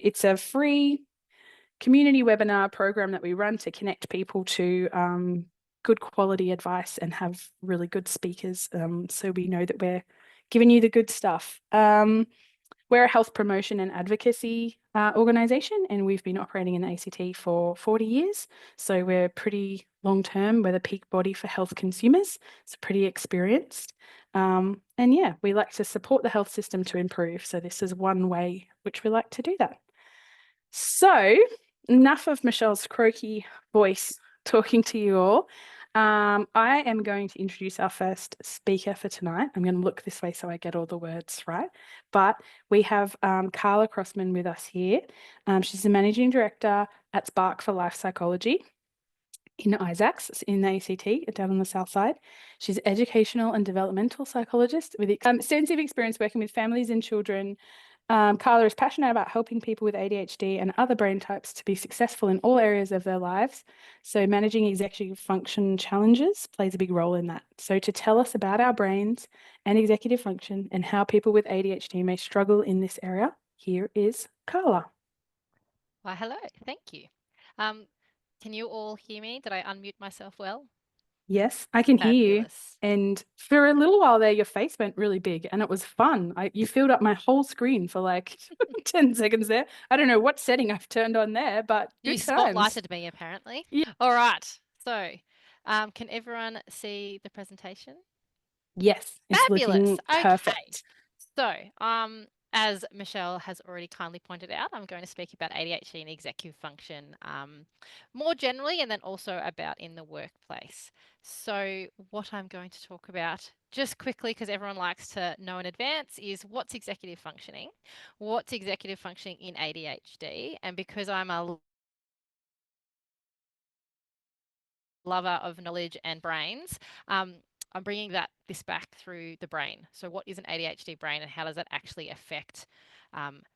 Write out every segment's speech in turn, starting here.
it's a free community webinar program that we run to connect people to good quality advice and have really good speakers, so we know that we're giving you the good stuff. We're a health promotion and advocacy organisation, and we've been operating in the ACT for 40 years. So we're pretty long term. We're the peak body for health consumers. It's pretty experienced. And yeah, we like to support the health system to improve. So this is one way which we like to do that. So enough of Michelle's croaky voice talking to you all. I am going to introduce our first speaker for tonight. I'm going to look this way so I get all the words right. But we have Carla Crossman with us here. She's the Managing Director at Spark for Life Psychology in Isaacs in the ACT down on the south side. She's an educational and developmental psychologist with extensive experience working with families and children. Carla is passionate about helping people with ADHD and other brain types to be successful in all areas of their lives. So managing executive function challenges plays a big role in that. So to tell us about our brains and executive function and how people with ADHD may struggle in this area, here is Carla. Well, hello, thank you. Can you all hear me? Did I unmute myself well? Yes, I can hear you. Fabulous. And for a little while there, your face went really big and it was fun. You filled up my whole screen for like 10 seconds there. I don't know what setting I've turned on there, but You good times. spotlighted me, apparently. Yeah. All right. So, can everyone see the presentation? Yes, it's Fabulous. looking Okay. perfect. So, as Michelle has already kindly pointed out, I'm going to speak about ADHD and executive function more generally, and then also about in the workplace. So what I'm going to talk about just quickly, because everyone likes to know in advance, is what's executive functioning, what's executive functioning in ADHD, and because I'm a lover of knowledge and brains, I'm bringing this back through the brain. So what is an ADHD brain and how does that actually affect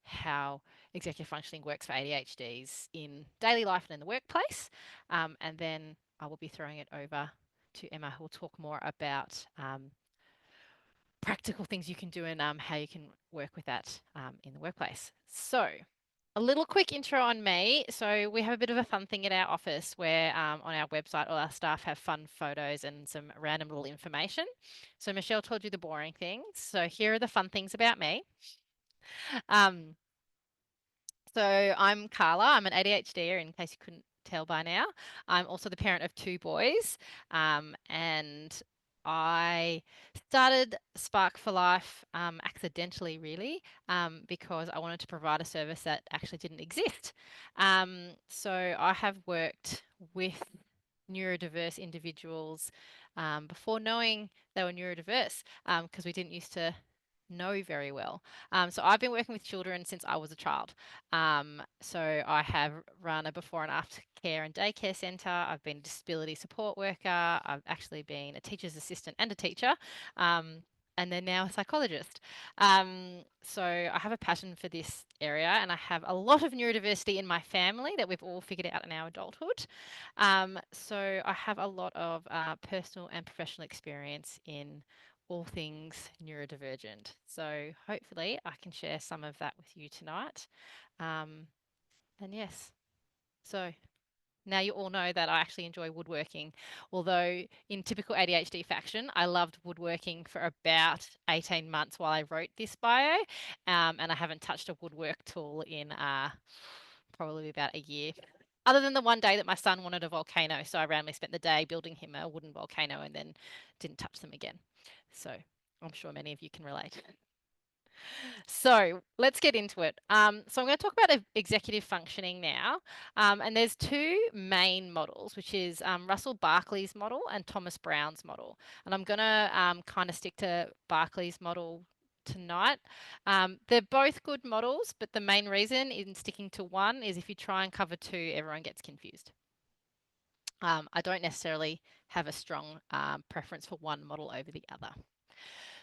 how executive functioning works for ADHDs in daily life and in the workplace? And then I will be throwing it over to Emma, who will talk more about practical things you can do and how you can work with that in the workplace. So a little quick intro on me. So we have a bit of a fun thing at our office where on our website, all our staff have fun photos and some random little information. So Michelle told you the boring things. So here are the fun things about me. So I'm Carla. I'm an ADHDer, in case you couldn't tell by now. I'm also the parent of 2 boys, and I started Spark for Life accidentally, really, because I wanted to provide a service that actually didn't exist. So I have worked with neurodiverse individuals before knowing they were neurodiverse, because we didn't used to know very well. So I've been working with children since I was a child. So I have run a before and after care and daycare centre. I've been a disability support worker. I've actually been a teacher's assistant and a teacher. And then now a psychologist. So I have a passion for this area and I have a lot of neurodiversity in my family that we've all figured out in our adulthood. So I have a lot of personal and professional experience in all things neurodivergent. So hopefully I can share some of that with you tonight. And yes, so now you all know that I actually enjoy woodworking. Although in typical ADHD fashion, I loved woodworking for about 18 months while I wrote this bio. And I haven't touched a woodwork tool in probably about a year. Other than the one day that my son wanted a volcano. So I randomly spent the day building him a wooden volcano and then didn't touch them again. So I'm sure many of you can relate. So let's get into it. So I'm going to talk about executive functioning now. And there's 2 main models, which is Russell Barkley's model and Thomas Brown's model. And I'm going to kind of stick to Barkley's model tonight. They're both good models, but the main reason in sticking to one is if you try and cover 2, everyone gets confused. I don't necessarily have a strong preference for one model over the other.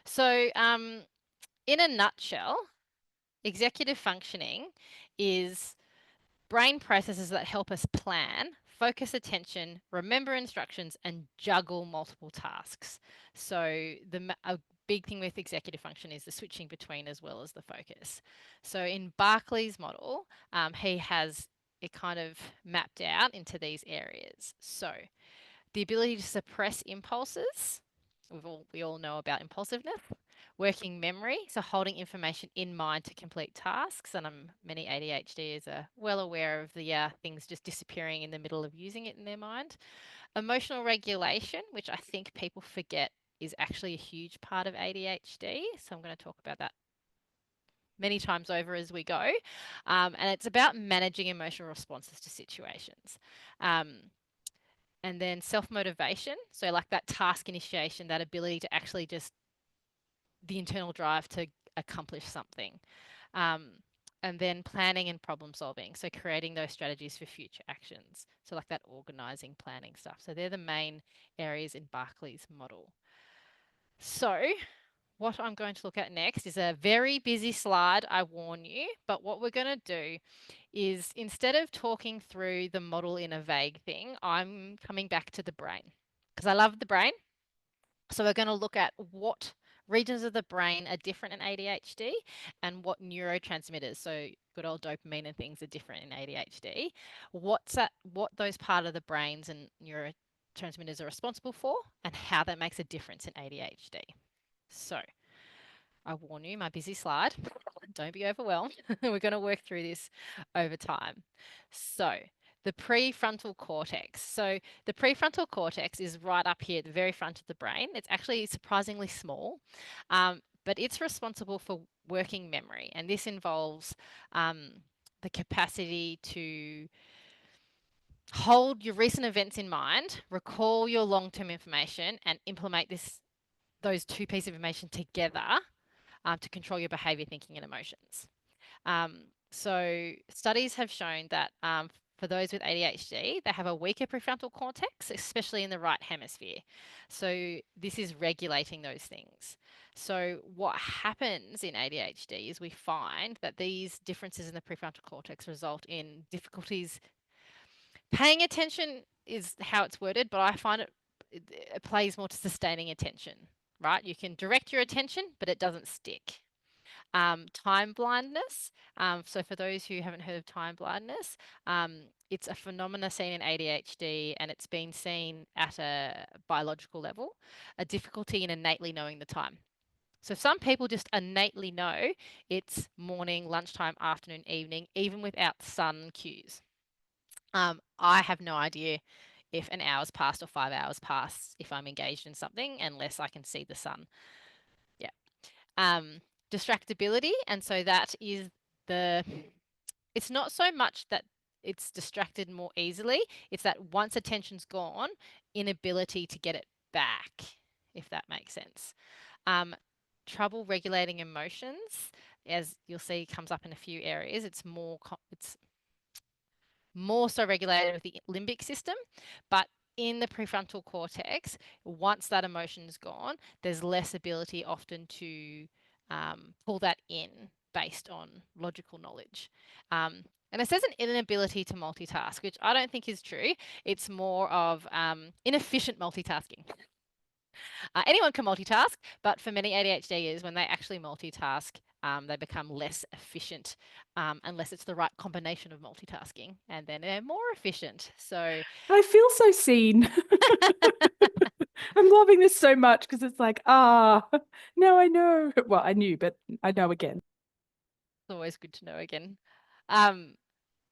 So in a nutshell, executive functioning is brain processes that help us plan, focus attention, remember instructions, and juggle multiple tasks. So a big thing with executive function is the switching between as well as the focus. So in Barclay's model, he has it kind of mapped out into these areas. So the ability to suppress impulses, we all know about impulsiveness, working memory, so holding information in mind to complete tasks, and many ADHDers are well aware of the things just disappearing in the middle of using it in their mind. Emotional regulation, which I think people forget is actually a huge part of ADHD, so I'm going to talk about that many times over as we go. And it's about managing emotional responses to situations. And then self-motivation, so like that task initiation, that ability to actually just the internal drive to accomplish something. And then planning and problem solving, so creating those strategies for future actions. So like that organizing, planning stuff. So they're the main areas in Barclay's model. So what I'm going to look at next is a very busy slide, I warn you, but what we're going to do is instead of talking through the model in a vague thing, I'm coming back to the brain because I love the brain. So we're going to look at what regions of the brain are different in ADHD and what neurotransmitters, so good old dopamine and things, are different in ADHD. What those part of the brains and neurotransmitters are responsible for and how that makes a difference in ADHD. So I warn you, my busy slide, don't be overwhelmed. We're going to work through this over time. So the prefrontal cortex. So the prefrontal cortex is right up here at the very front of the brain. It's actually surprisingly small, but it's responsible for working memory. And this involves the capacity to hold your recent events in mind, recall your long-term information, and implement those two pieces of information together to control your behavior, thinking, and emotions. So studies have shown that for those with ADHD, they have a weaker prefrontal cortex, especially in the right hemisphere. So this is regulating those things. So what happens in ADHD is we find that these differences in the prefrontal cortex result in difficulties paying attention is how it's worded, but I find it plays more to sustaining attention, right? You can direct your attention, but it doesn't stick. Time blindness. So for those who haven't heard of time blindness, it's a phenomena seen in ADHD and it's been seen at a biological level, a difficulty in innately knowing the time. So some people just innately know it's morning, lunchtime, afternoon, evening, even without sun cues. I have no idea if an hour's passed or 5 hours passed if I'm engaged in something unless I can see the sun. Yeah. Distractibility. And so that is it's not so much that it's distracted more easily. It's that once attention's gone, inability to get it back, if that makes sense. Trouble regulating emotions, as you'll see, comes up in a few areas. It's more so regulated with the limbic system, but in the prefrontal cortex, once that emotion's gone, there's less ability often to pull that in based on logical knowledge. And it says an inability to multitask, which I don't think is true. It's more of inefficient multitasking. Anyone can multitask, but for many ADHDers, when they actually multitask, they become less efficient unless it's the right combination of multitasking, and then they're more efficient. So I feel so seen. I'm loving this so much because it's like, now I know. Well, I knew, but I know again. it's always good to know again.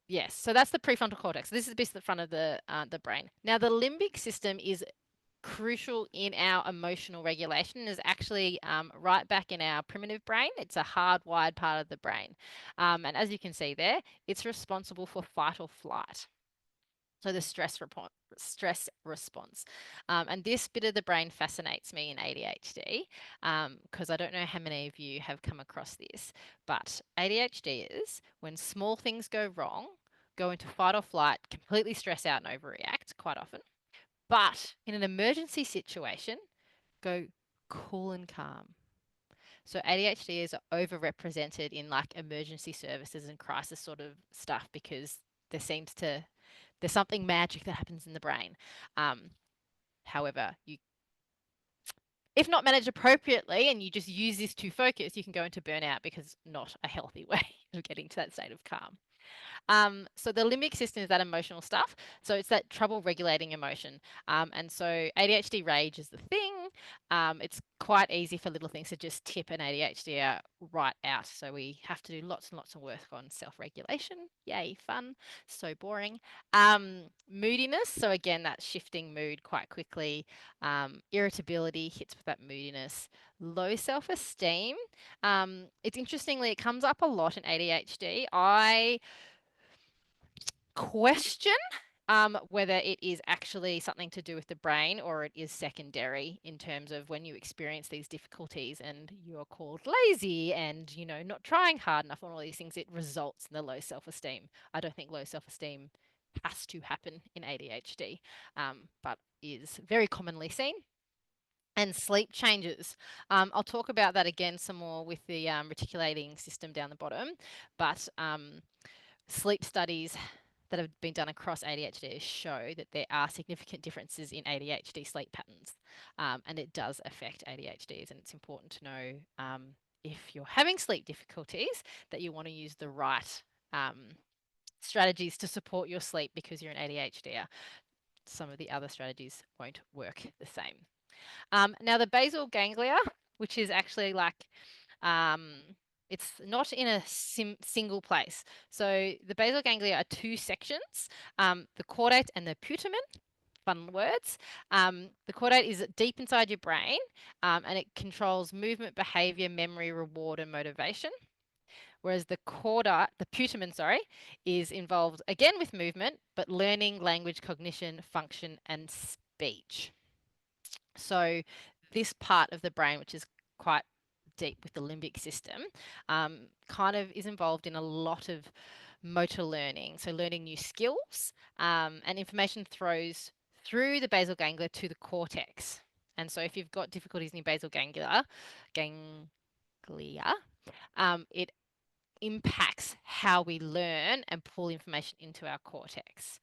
Yes, so that's the prefrontal cortex. This is the bit at the front of the brain. Now, the limbic system is crucial in our emotional regulation, is actually right back in our primitive brain. It's a hardwired part of the brain. And as you can see there, it's responsible for fight or flight. So the stress response. And this bit of the brain fascinates me in ADHD because I don't know how many of you have come across this, but ADHDers, when small things go wrong, go into fight or flight, completely stress out and overreact quite often. But in an emergency situation, go cool and calm. So ADHD is overrepresented in like emergency services and crisis sort of stuff because there's something magic that happens in the brain. However, if not managed appropriately and you just use this to focus, you can go into burnout because it's not a healthy way of getting to that state of calm. So the limbic system is that emotional stuff. So it's that trouble regulating emotion. And so ADHD rage is the thing. It's quite easy for little things to just tip an ADHD right out. So we have to do lots and lots of work on self-regulation. Yay, fun. So boring. Moodiness. So again, that shifting mood quite quickly. Irritability hits with that moodiness. Low self-esteem. It's interestingly, it comes up a lot in ADHD. I question whether it is actually something to do with the brain or it is secondary in terms of when you experience these difficulties and you're called lazy and, you know, not trying hard enough on all these things, it results in the low self-esteem. I don't think low self-esteem has to happen in ADHD, but is very commonly seen. And sleep changes. I'll talk about that again some more with the reticulating system down the bottom, but sleep studies that have been done across ADHD show that there are significant differences in ADHD sleep patterns, and it does affect ADHDs. And it's important to know if you're having sleep difficulties that you want to use the right strategies to support your sleep because you're an ADHDer. Some of the other strategies won't work the same. Now, the basal ganglia, which is actually like it's not in a single place. So the basal ganglia are two sections, the caudate and the putamen. Fun words. The caudate is deep inside your brain, and it controls movement, behavior, memory, reward, and motivation. Whereas the putamen, is involved again with movement, but learning, language, cognition, function, and speech. So this part of the brain, which is quite deep with the limbic system, kind of is involved in a lot of motor learning. So learning new skills, and information throws through the basal ganglia to the cortex. And so if you've got difficulties in your basal ganglia, it impacts how we learn and pull information into our cortex.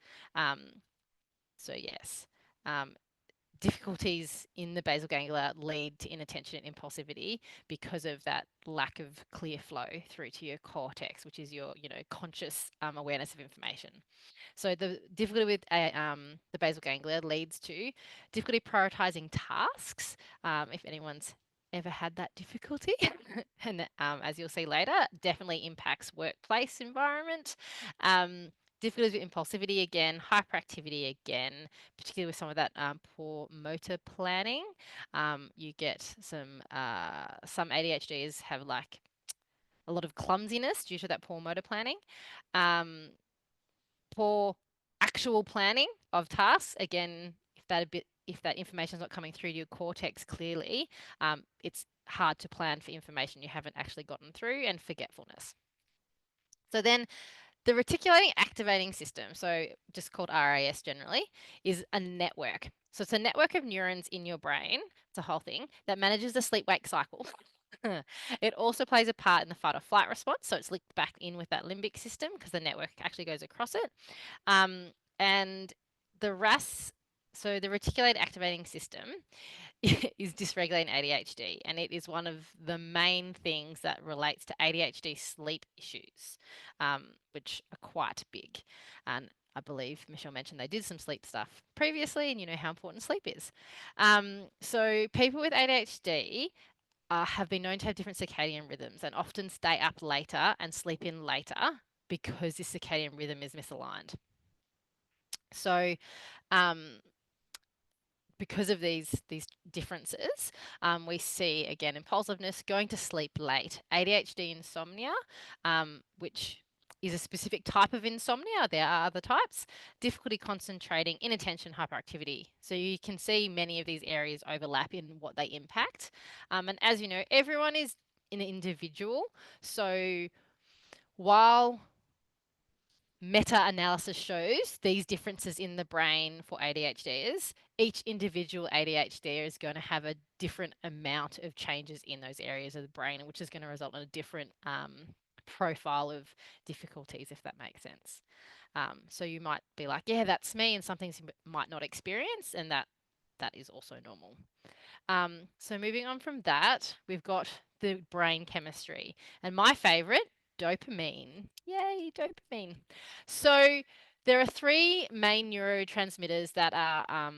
So yes, difficulties in the basal ganglia lead to inattention and impulsivity because of that lack of clear flow through to your cortex, which is your, conscious awareness of information. So the difficulty with the basal ganglia leads to difficulty prioritizing tasks. If anyone's ever had that difficulty, and as you'll see later, definitely impacts workplace environment. Difficulties with impulsivity again, hyperactivity again, particularly with some of that poor motor planning. You get some ADHDs have like a lot of clumsiness due to that poor motor planning. Poor actual planning of tasks, again, if that information is not coming through to your cortex clearly, it's hard to plan for information you haven't actually gotten through, and forgetfulness. So then the reticulating activating system, so just called RAS generally, is a network. So it's a network of neurons in your brain, it's a whole thing, that manages the sleep-wake cycle. It also plays a part in the fight or flight response, so it's linked back in with that limbic system because the network actually goes across it. And the RAS, so the reticulate activating system, is dysregulating ADHD, and it is one of the main things that relates to ADHD sleep issues, which are quite big. And I believe Michelle mentioned they did some sleep stuff previously, and you know how important sleep is. So people with ADHD have been known to have different circadian rhythms and often stay up later and sleep in later because this circadian rhythm is misaligned. So because of these differences, we see again impulsiveness, going to sleep late, ADHD insomnia, which is a specific type of insomnia. There are other types. Difficulty concentrating, inattention, hyperactivity. So you can see many of these areas overlap in what they impact. And as you know, everyone is an individual. So while meta-analysis shows these differences in the brain for ADHDers, each individual ADHDer is going to have a different amount of changes in those areas of the brain, which is going to result in a different profile of difficulties, if that makes sense. So you might be like, yeah, that's me, and some things you might not experience, and that is also normal. So moving on from that, we've got the brain chemistry, and my favorite, dopamine. Yay, dopamine. So there are three main neurotransmitters that are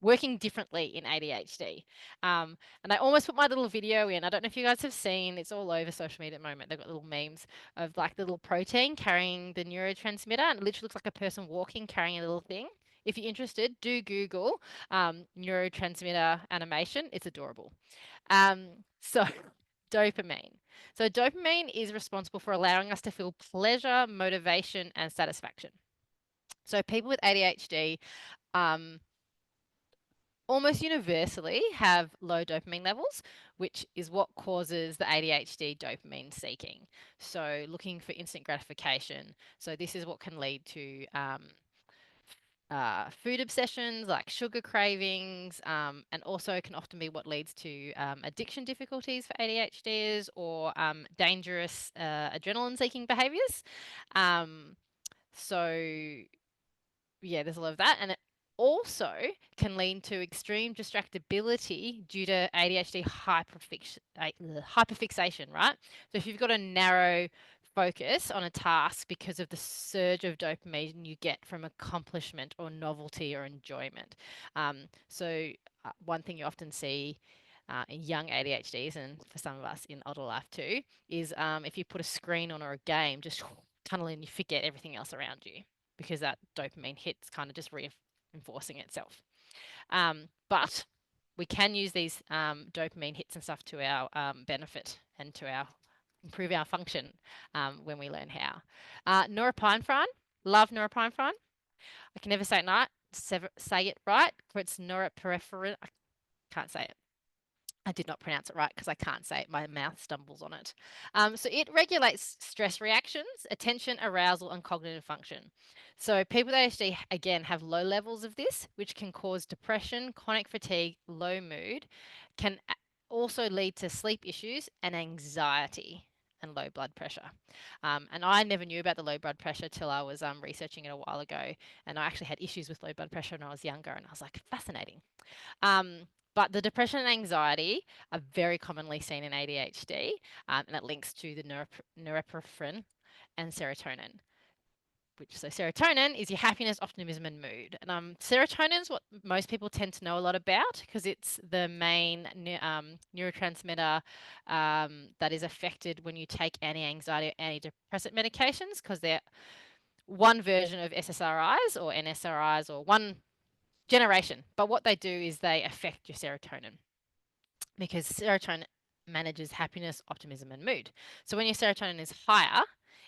working differently in ADHD. And I almost put my little video in. I don't know if you guys have seen, it's all over social media at the moment. They've got little memes of like the little protein carrying the neurotransmitter, and it literally looks like a person walking carrying a little thing. If you're interested, do Google neurotransmitter animation. It's adorable. So dopamine. So dopamine is responsible for allowing us to feel pleasure, motivation, and satisfaction. So people with ADHD almost universally have low dopamine levels, which is what causes the ADHD dopamine seeking. So looking for instant gratification. So this is what can lead to food obsessions like sugar cravings, and also can often be what leads to addiction difficulties for ADHDers or dangerous adrenaline-seeking behaviors. So yeah, there's a lot of that, and it also can lead to extreme distractibility due to ADHD hyperfixation, right? So if you've got a narrow focus on a task because of the surge of dopamine you get from accomplishment or novelty or enjoyment. One thing you often see in young ADHDs, and for some of us in older life too, is if you put a screen on or a game, just tunnel in, you forget everything else around you, because that dopamine hit's kind of just reinforcing itself. But we can use these dopamine hits and stuff to our benefit and to our improve our function when we learn how. Norepinephrine, love norepinephrine. I can never say it right. It's norepinephrine. I can't say it. I did not pronounce it right because I can't say it. My mouth stumbles on it. So it regulates stress reactions, attention, arousal, and cognitive function. So people with ADHD, again, have low levels of this, which can cause depression, chronic fatigue, low mood, can also lead to sleep issues and anxiety and low blood pressure. And I never knew about the low blood pressure till I was researching it a while ago. And I actually had issues with low blood pressure when I was younger, and I was like, fascinating. But the depression and anxiety are very commonly seen in ADHD, and it links to the norepinephrine and serotonin. So serotonin is your happiness, optimism, and mood. And serotonin is what most people tend to know a lot about because it's the main neurotransmitter that is affected when you take anti-anxiety or antidepressant medications, because they're one version of SSRIs or NSRIs, or one generation. But what they do is they affect your serotonin, because serotonin manages happiness, optimism, and mood. So when your serotonin is higher,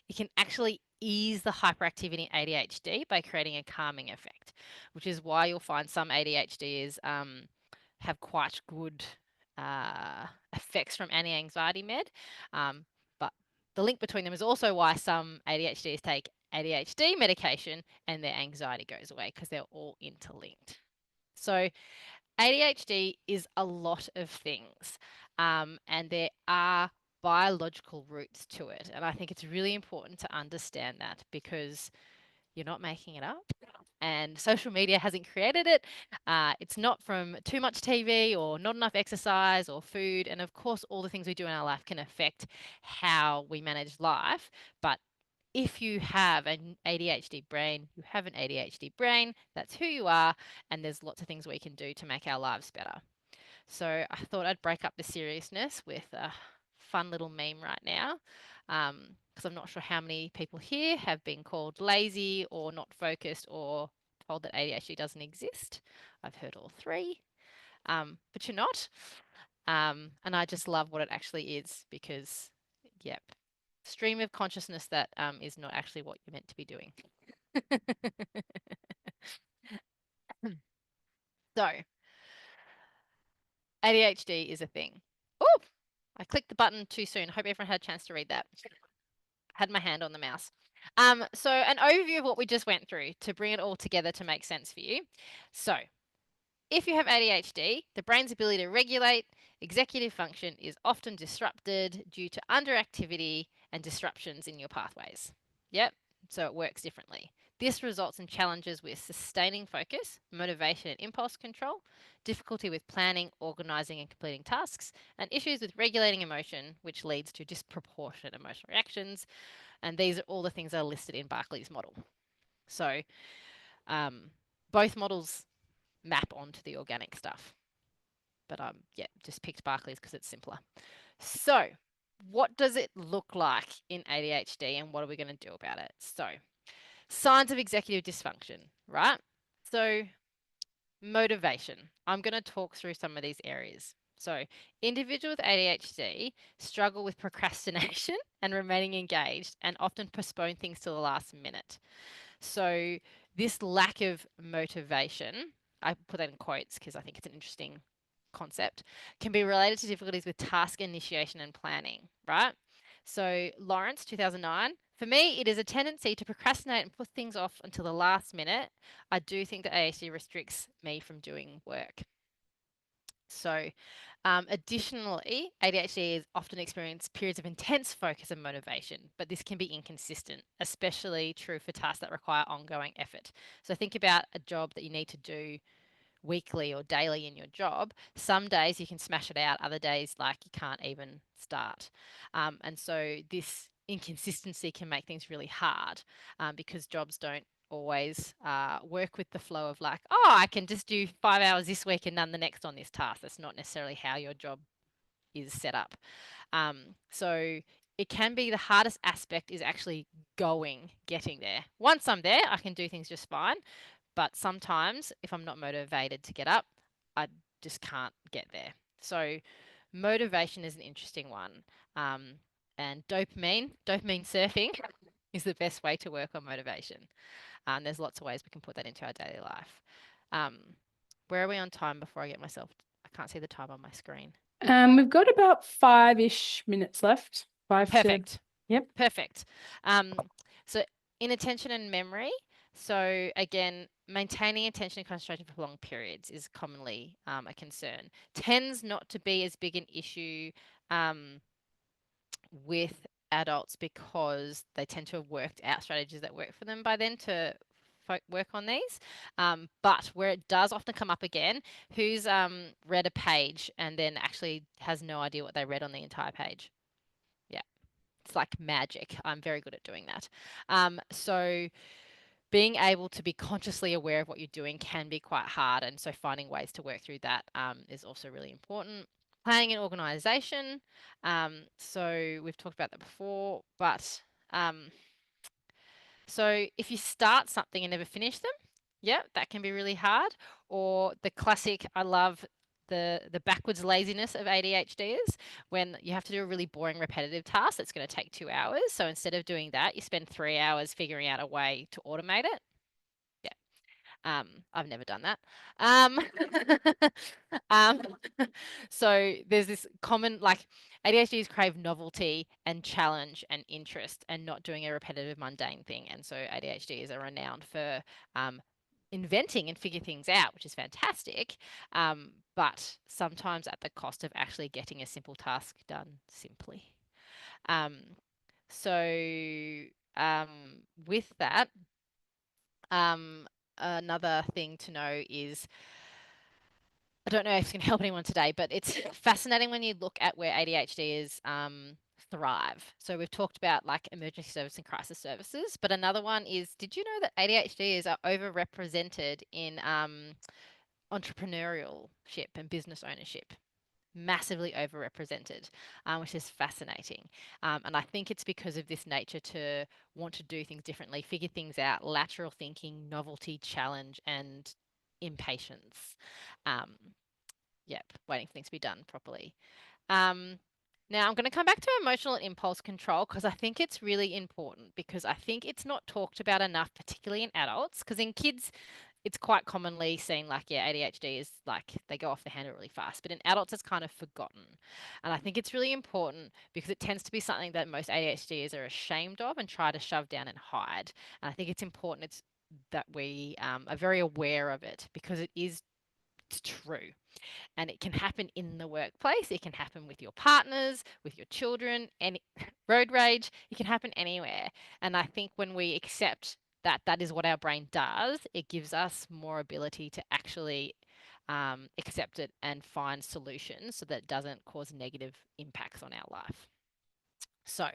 it can actually ease the hyperactivity in ADHD by creating a calming effect, which is why you'll find some ADHDers have quite good effects from anti-anxiety med. But the link between them is also why some ADHDers take ADHD medication and their anxiety goes away, because they're all interlinked. So ADHD is a lot of things, and there are biological roots to it. And I think it's really important to understand that, because you're not making it up, and social media hasn't created it. It's not from too much TV or not enough exercise or food. And of course, all the things we do in our life can affect how we manage life. But if you have an ADHD brain, you have an ADHD brain. That's who you are. And there's lots of things we can do to make our lives better. So I thought I'd break up the seriousness with a fun little meme right now, because I'm not sure how many people here have been called lazy or not focused or told that ADHD doesn't exist. I've heard all three, but you're not. And I just love what it actually is, because, yep, stream of consciousness that is not actually what you're meant to be doing. So ADHD is a thing. Oh, I clicked the button too soon. I hope everyone had a chance to read that. Had my hand on the mouse. So an overview of what we just went through to bring it all together to make sense for you. So if you have ADHD, the brain's ability to regulate executive function is often disrupted due to underactivity and disruptions in your pathways. Yep, so it works differently. This results in challenges with sustaining focus, motivation and impulse control, difficulty with planning, organising and completing tasks, and issues with regulating emotion, which leads to disproportionate emotional reactions. And these are all the things that are listed in Barclay's model. So both models map onto the organic stuff. But yeah, just picked Barclay's because it's simpler. So what does it look like in ADHD and what are we going to do about it? So signs of executive dysfunction, right? So motivation. I'm going to talk through some of these areas. So individuals with ADHD struggle with procrastination and remaining engaged and often postpone things to the last minute. So this lack of motivation, I put that in quotes because I think it's an interesting concept, can be related to difficulties with task initiation and planning, right? So Lawrence, 2009, for me, it is a tendency to procrastinate and put things off until the last minute. I do think that ADHD restricts me from doing work. So additionally, ADHD is often experience periods of intense focus and motivation, but this can be inconsistent, especially true for tasks that require ongoing effort. So think about a job that you need to do weekly or daily in your job. Some days you can smash it out, other days like you can't even start. And so this inconsistency can make things really hard because jobs don't always work with the flow of like, oh, I can just do 5 hours this week and none the next on this task. That's not necessarily how your job is set up. So it can be the hardest aspect is actually getting there. Once I'm there, I can do things just fine. But sometimes if I'm not motivated to get up, I just can't get there. So motivation is an interesting one. And dopamine surfing is the best way to work on motivation. There's lots of ways we can put that into our daily life. Where are we on time before I get myself? I can't see the time on my screen. We've got about 5-ish minutes left. Perfect. Yep. Perfect. So inattention and memory. So again, maintaining attention and concentration for long periods is commonly a concern. Tends not to be as big an issue with adults because they tend to have worked out strategies that work for them by then to work on these. But where it does often come up again, who's read a page and then actually has no idea what they read on the entire page? Yeah, it's like magic. I'm very good at doing that. So being able to be consciously aware of what you're doing can be quite hard. And so finding ways to work through that is also really important. Planning and organisation. So we've talked about that before, but so if you start something and never finish them, yeah, that can be really hard. Or the classic, I love the backwards laziness of ADHDers when you have to do a really boring repetitive task that's going to take 2 hours. So instead of doing that, you spend 3 hours figuring out a way to automate it. I've never done that. Um, so there's this common, like ADHDs crave novelty and challenge and interest and not doing a repetitive mundane thing. And so ADHDs are renowned for inventing and figure things out, which is fantastic. But sometimes at the cost of actually getting a simple task done simply. With that, another thing to know is, I don't know if it's going to help anyone today, but it's fascinating when you look at where ADHDers thrive. So we've talked about like emergency service and crisis services, but another one is, did you know that ADHDers are overrepresented in entrepreneurship and business ownership? Massively overrepresented, which is fascinating. And I think it's because of this nature to want to do things differently, figure things out, lateral thinking, novelty, challenge, and impatience. Yep, waiting for things to be done properly. Now I'm going to come back to emotional and impulse control because I think it's really important because I think it's not talked about enough, particularly in adults, because in kids, it's quite commonly seen like, yeah, ADHD is like they go off the handle really fast, but in adults, it's kind of forgotten. And I think it's really important because it tends to be something that most ADHDers are ashamed of and try to shove down and hide. And I think it's important that we are very aware of it because it's true. And it can happen in the workplace. It can happen with your partners, with your children, any road rage. It can happen anywhere. And I think when we accept that is what our brain does, it gives us more ability to actually accept it and find solutions so that it doesn't cause negative impacts on our life. So,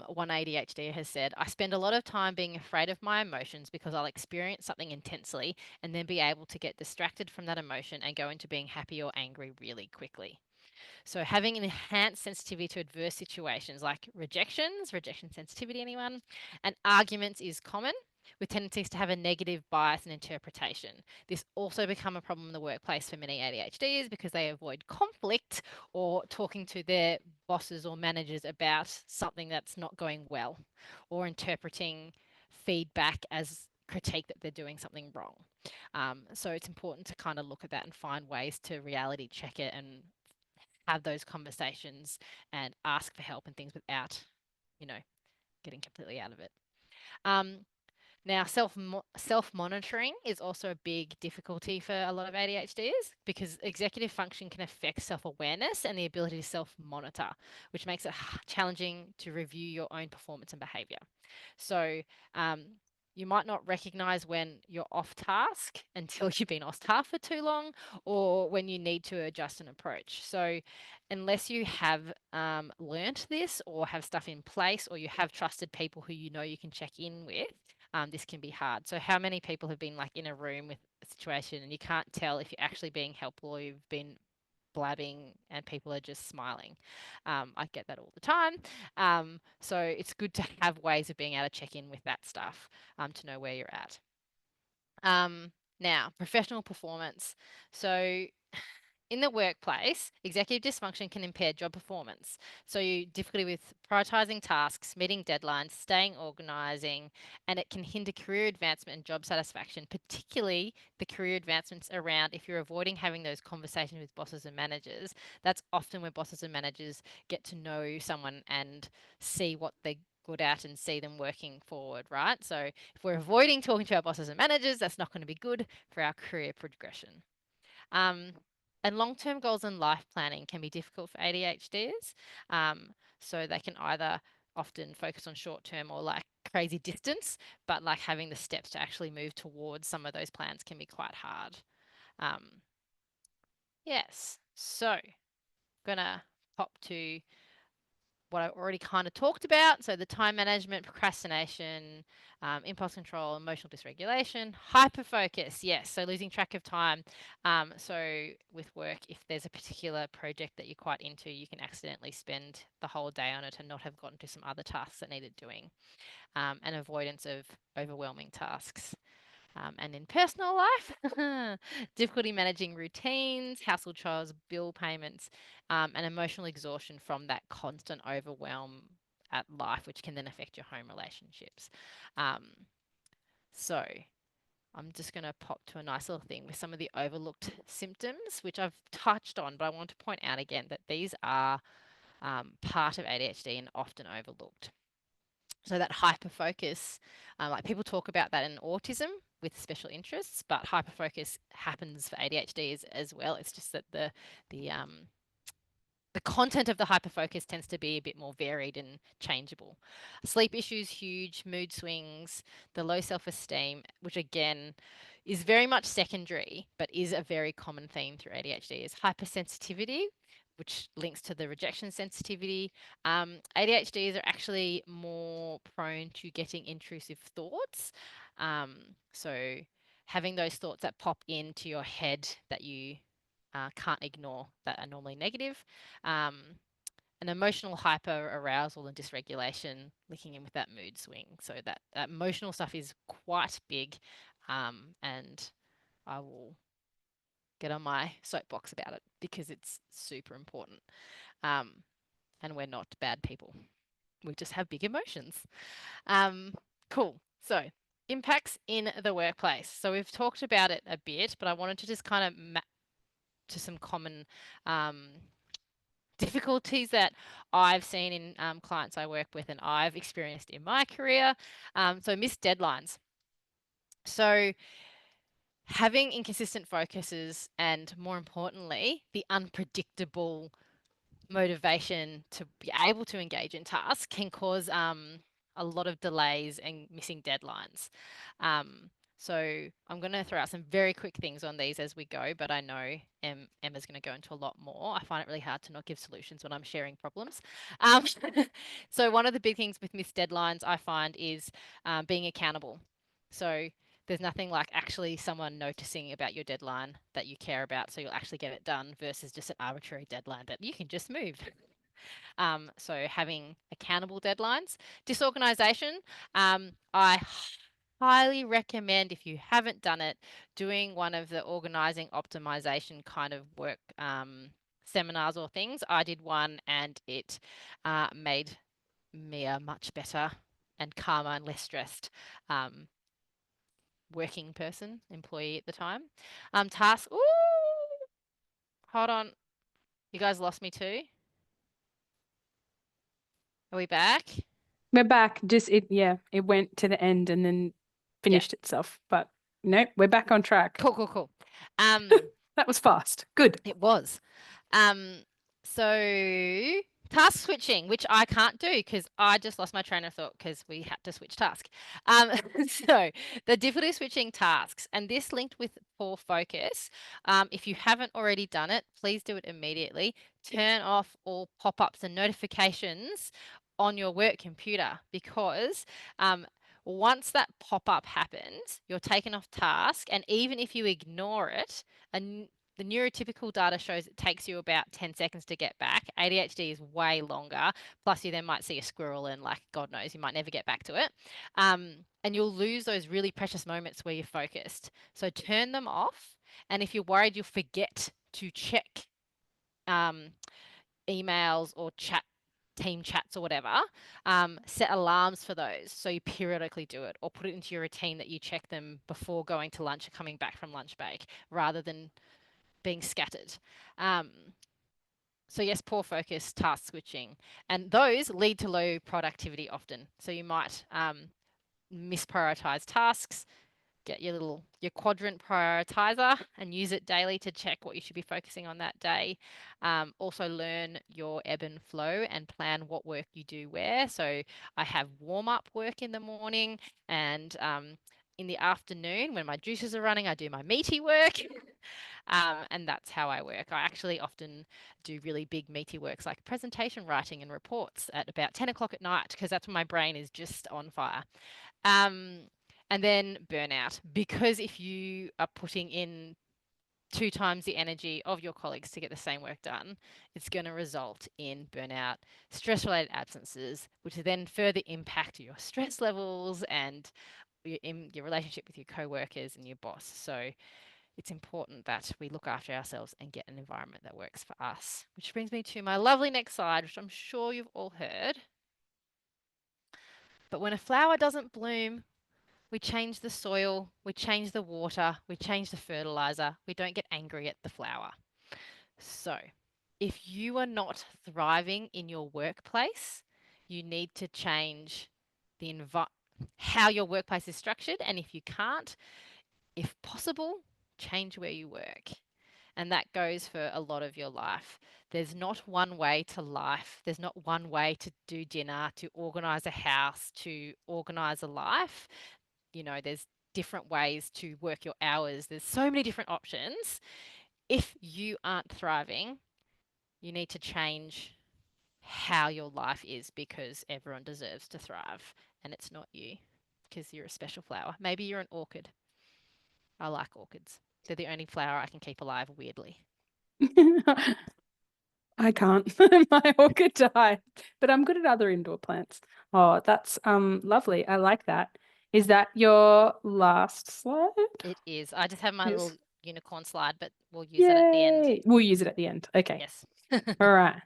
one ADHD has said, I spend a lot of time being afraid of my emotions because I'll experience something intensely and then be able to get distracted from that emotion and go into being happy or angry really quickly. So, having an enhanced sensitivity to adverse situations like rejection sensitivity, anyone, and arguments is common, with tendencies to have a negative bias and interpretation. This also become a problem in the workplace for many ADHDs because they avoid conflict or talking to their bosses or managers about something that's not going well, or interpreting feedback as critique that they're doing something wrong. So it's important to kind of look at that and find ways to reality check it and have those conversations and ask for help and things without, getting completely out of it. Now, self monitoring is also a big difficulty for a lot of ADHDs because executive function can affect self awareness and the ability to self monitor, which makes it challenging to review your own performance and behavior. So, you might not recognize when you're off task until you've been off task for too long or when you need to adjust an approach. So, unless you have learnt this or have stuff in place or you have trusted people who you can check in with, this can be hard. So, how many people have been like in a room with a situation and you can't tell if you're actually being helpful or you've been blabbing and people are just smiling? I get that all the time. So, it's good to have ways of being able to check in with that stuff to know where you're at. Now, professional performance. So, in the workplace, executive dysfunction can impair job performance. So, you difficulty with prioritizing tasks, meeting deadlines, staying organizing, and it can hinder career advancement and job satisfaction, particularly the career advancements around if you're avoiding having those conversations with bosses and managers. That's often where bosses and managers get to know someone and see what they're good at and see them working forward, right? So, if we're avoiding talking to our bosses and managers, that's not going to be good for our career progression. Um, and long-term goals and life planning can be difficult for ADHDs. So they can either often focus on short-term or like crazy distance, but like having the steps to actually move towards some of those plans can be quite hard. Yes, so gonna pop to what I already kind of talked about. So the time management, procrastination, impulse control, emotional dysregulation, hyperfocus. Yes, so losing track of time. So with work, if there's a particular project that you're quite into, you can accidentally spend the whole day on it and not have gotten to some other tasks that needed doing. And avoidance of overwhelming tasks. And in personal life, difficulty managing routines, household chores, bill payments, and emotional exhaustion from that constant overwhelm at life, which can then affect your home relationships. So I'm just going to pop to a nice little thing with some of the overlooked symptoms, which I've touched on, but I want to point out again that these are part of ADHD and often overlooked. So that hyperfocus, like people talk about that in autism with special interests, but hyperfocus happens for ADHD as well. It's just that the content of the hyperfocus tends to be a bit more varied and changeable. Sleep issues, huge, mood swings, the low self-esteem, which again is very much secondary, but is a very common theme through ADHD, is hypersensitivity, which links to the rejection sensitivity. ADHDs are actually more prone to getting intrusive thoughts. So having those thoughts that pop into your head that you can't ignore that are normally negative. An emotional hyper arousal and dysregulation linking in with that mood swing. So that emotional stuff is quite big, and I will get on my soapbox about it because it's super important. And we're not bad people. We just have big emotions. Cool. So impacts in the workplace. So we've talked about it a bit, but I wanted to just kind of to some common difficulties that I've seen in clients I work with and I've experienced in my career. So missed deadlines. So having inconsistent focuses and more importantly, the unpredictable motivation to be able to engage in tasks can cause a lot of delays and missing deadlines. So I'm going to throw out some very quick things on these as we go, but I know Emma's going to go into a lot more. I find it really hard to not give solutions when I'm sharing problems. So one of the big things with missed deadlines I find is being accountable. So there's nothing like actually someone noticing about your deadline that you care about, so you'll actually get it done versus just an arbitrary deadline that you can just move. So having accountable deadlines. Disorganization, I highly recommend, if you haven't done it, doing one of the organizing optimization kind of work seminars or things. I did one and it made me a much better and calmer and less stressed working person, employee at the time. Task. Ooh, hold on. You guys lost me too. Are we back? We're back. It went to the end and then finished itself. But no, we're back on track. Cool. That was fast. Good. It was. So task switching, which I can't do because I just lost my train of thought because we had to switch task. So the difficulty switching tasks, and this linked with poor focus. If you haven't already done it, please do it immediately. Turn off all pop-ups and notifications on your work computer because once that pop-up happens, you're taken off task, and even if you ignore it, the neurotypical data shows it takes you about 10 seconds to get back. ADHD is way longer. Plus, you then might see a squirrel and, like, God knows, you might never get back to it. And you'll lose those really precious moments where you're focused. So turn them off. And if you're worried you'll forget to check emails or team chats or whatever, set alarms for those so you periodically do it, or put it into your routine that you check them before going to lunch and coming back from lunch break rather than being scattered. So yes, poor focus, task switching, and those lead to low productivity often. So you might misprioritize tasks. Get your quadrant prioritizer and use it daily to check what you should be focusing on that day. Also learn your ebb and flow and plan what work you do where. So I have warm-up work in the morning, and in the afternoon when my juices are running, I do my meaty work. And that's how I work. I actually often do really big meaty works like presentation writing and reports at about 10 o'clock at night because that's when my brain is just on fire. And then burnout, because if you are putting in 2 times the energy of your colleagues to get the same work done, it's going to result in burnout, stress-related absences, which then further impact your stress levels and your relationship with your co-workers and your boss. So it's important that we look after ourselves and get an environment that works for us. Which brings me to my lovely next slide, which I'm sure you've all heard. But when a flower doesn't bloom, we change the soil, we change the water, we change the fertilizer. We don't get angry at the flower. So if you are not thriving in your workplace, you need to change how your workplace is structured. And if you can't, if possible, change where you work. And that goes for a lot of your life. There's not one way to life. There's not one way to do dinner, to organize a house, to organize a life. You know, there's different ways to work your hours. There's so many different options. If you aren't thriving, you need to change how your life is because everyone deserves to thrive and it's not you because you're a special flower. Maybe you're an orchid. I like orchids. They're the only flower I can keep alive, weirdly. I can't. My orchid died, but I'm good at other indoor plants. Oh, that's lovely. I like that. Is that your last slide? It is. I just have my little unicorn slide, but we'll use Yay. it at the end. We'll use it at the end. Okay. Yes. All right.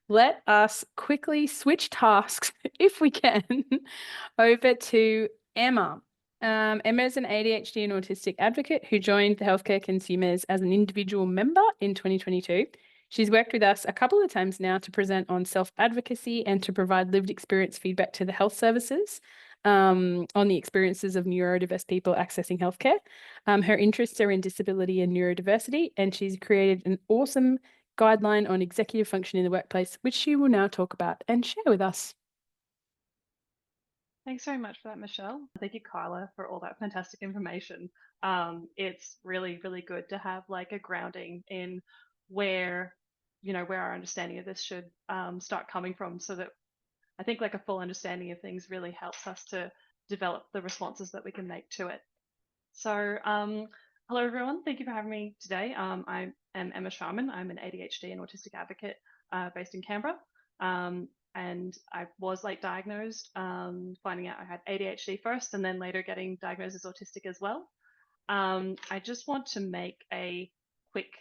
Let us quickly switch tasks, if we can, over to Emma. Emma is an ADHD and autistic advocate who joined the Healthcare Consumers as an individual member in 2022. She's worked with us a couple of times now to present on self-advocacy and to provide lived experience feedback to the health services on the experiences of neurodiverse people accessing healthcare. Her interests are in disability and neurodiversity, and she's created an awesome guideline on executive function in the workplace, which she will now talk about and share with us. Thanks very much for that, Michelle. Thank you, Carla, for all that fantastic information. It's really, really good to have like a grounding in where, where our understanding of this should start coming from, so that I think like a full understanding of things really helps us to develop the responses that we can make to it. So, hello everyone. Thank you for having me today. I am Emma Sharman. I'm an ADHD and autistic advocate based in Canberra. And I was late diagnosed, finding out I had ADHD first and then later getting diagnosed as autistic as well. I just want to make a quick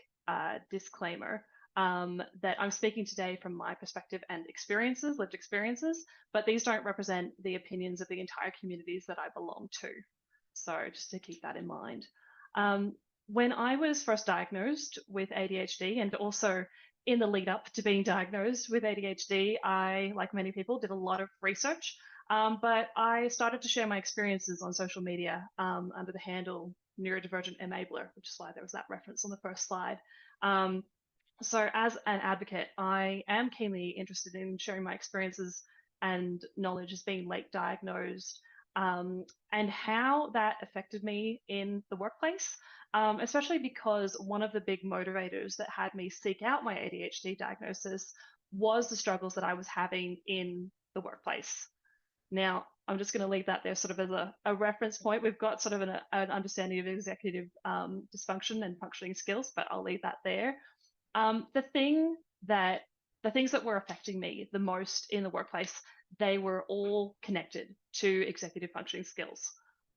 disclaimer that I'm speaking today from my perspective and experiences, lived experiences, but these don't represent the opinions of the entire communities that I belong to. So just to keep that in mind. When I was first diagnosed with ADHD, and also in the lead up to being diagnosed with ADHD, I, like many people, did a lot of research. But I started to share my experiences on social media under the handle neurodivergent enabler, which is why there was that reference on the first slide. So as an advocate, I am keenly interested in sharing my experiences and knowledge as being late diagnosed, and how that affected me in the workplace, especially because one of the big motivators that had me seek out my ADHD diagnosis was the struggles that I was having in the workplace. Now, I'm just going to leave that there sort of as a reference point. We've got sort of an understanding of executive dysfunction and functioning skills, but I'll leave that there. The things that were affecting me the most in the workplace, they were all connected to executive functioning skills.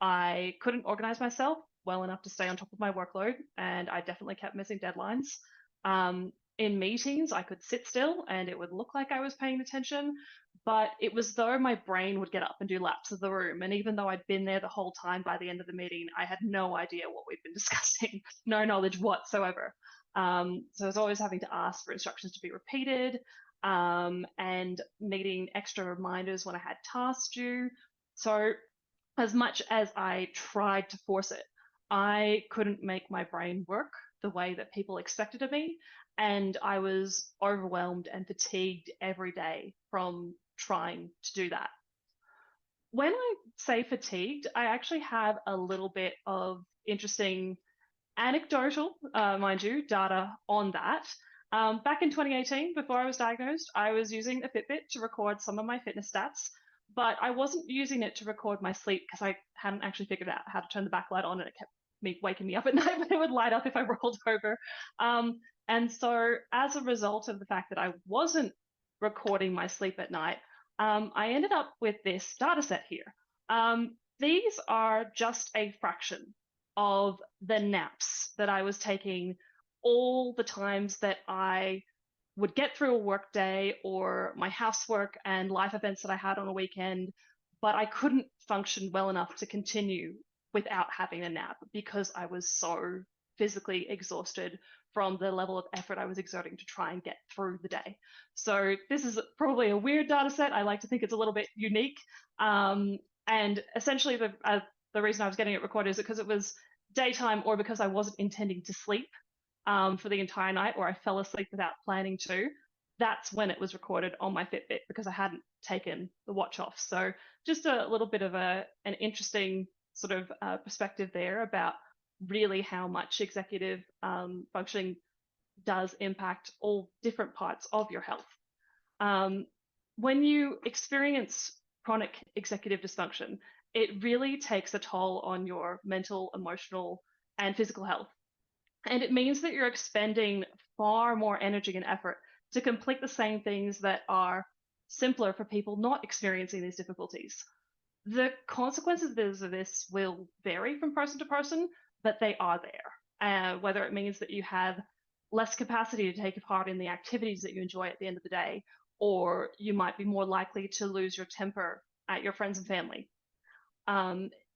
I couldn't organize myself well enough to stay on top of my workload, and I definitely kept missing deadlines. In meetings, I could sit still and it would look like I was paying attention, but it was though my brain would get up and do laps of the room. And even though I'd been there the whole time, by the end of the meeting, I had no idea what we'd been discussing, no knowledge whatsoever. So I was always having to ask for instructions to be repeated, and needing extra reminders when I had tasks due. So as much as I tried to force it, I couldn't make my brain work the way that people expected of me. And I was overwhelmed and fatigued every day from trying to do that. When I say fatigued, I actually have a little bit of interesting anecdotal, mind you, data on that. Back in 2018, before I was diagnosed, I was using a Fitbit to record some of my fitness stats, but I wasn't using it to record my sleep because I hadn't actually figured out how to turn the backlight on, and it kept waking me up at night, but it would light up if I rolled over. And so as a result of the fact that I wasn't recording my sleep at night, I ended up with this data set here. These are just a fraction of the naps that I was taking, all the times that I would get through a work day or my housework and life events that I had on a weekend, but I couldn't function well enough to continue without having a nap because I was so physically exhausted from the level of effort I was exerting to try and get through the day. So this is probably a weird data set. I like to think it's a little bit unique. And essentially the reason I was getting it recorded is because it was daytime, or because I wasn't intending to sleep for the entire night, or I fell asleep without planning to. That's when it was recorded on my Fitbit, because I hadn't taken the watch off. So just a little bit of an interesting sort of perspective there about really how much executive functioning does impact all different parts of your health. When you experience chronic executive dysfunction, it really takes a toll on your mental, emotional, and physical health. And it means that you're expending far more energy and effort to complete the same things that are simpler for people not experiencing these difficulties. The consequences of this will vary from person to person, but they are there. Whether it means that you have less capacity to take part in the activities that you enjoy at the end of the day, or you might be more likely to lose your temper at your friends and family.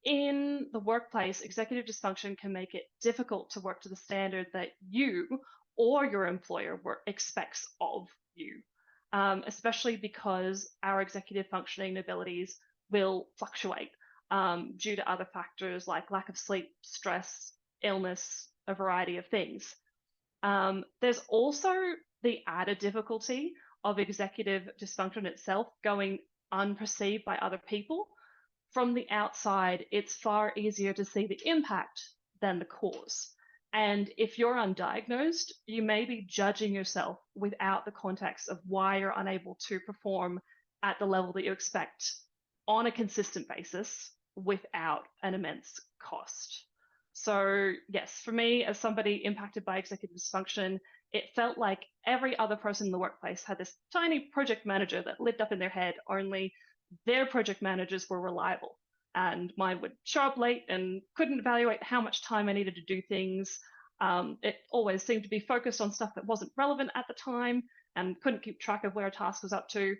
In the workplace, executive dysfunction can make it difficult to work to the standard that you or your employer expects of you, especially because our executive functioning abilities will fluctuate due to other factors like lack of sleep, stress, illness, a variety of things. There's also the added difficulty of executive dysfunction itself going unperceived by other people. from the outside, it's far easier to see the impact than the cause. And if you're undiagnosed, you may be judging yourself without the context of why you're unable to perform at the level that you expect on a consistent basis without an immense cost. So yes, for me, as somebody impacted by executive dysfunction, it felt like every other person in the workplace had this tiny project manager that lived up in their head, only their project managers were reliable. And mine would show up late and couldn't evaluate how much time I needed to do things. It always seemed to be focused on stuff that wasn't relevant at the time and couldn't keep track of where a task was up to.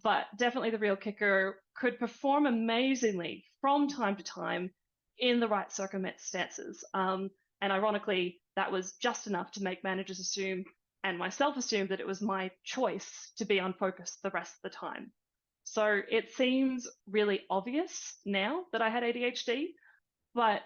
But definitely the real kicker, could perform amazingly from time to time in the right circumstances. And ironically, that was just enough to make managers assume, and myself assume, that it was my choice to be unfocused the rest of the time. So it seems really obvious now that I had ADHD, but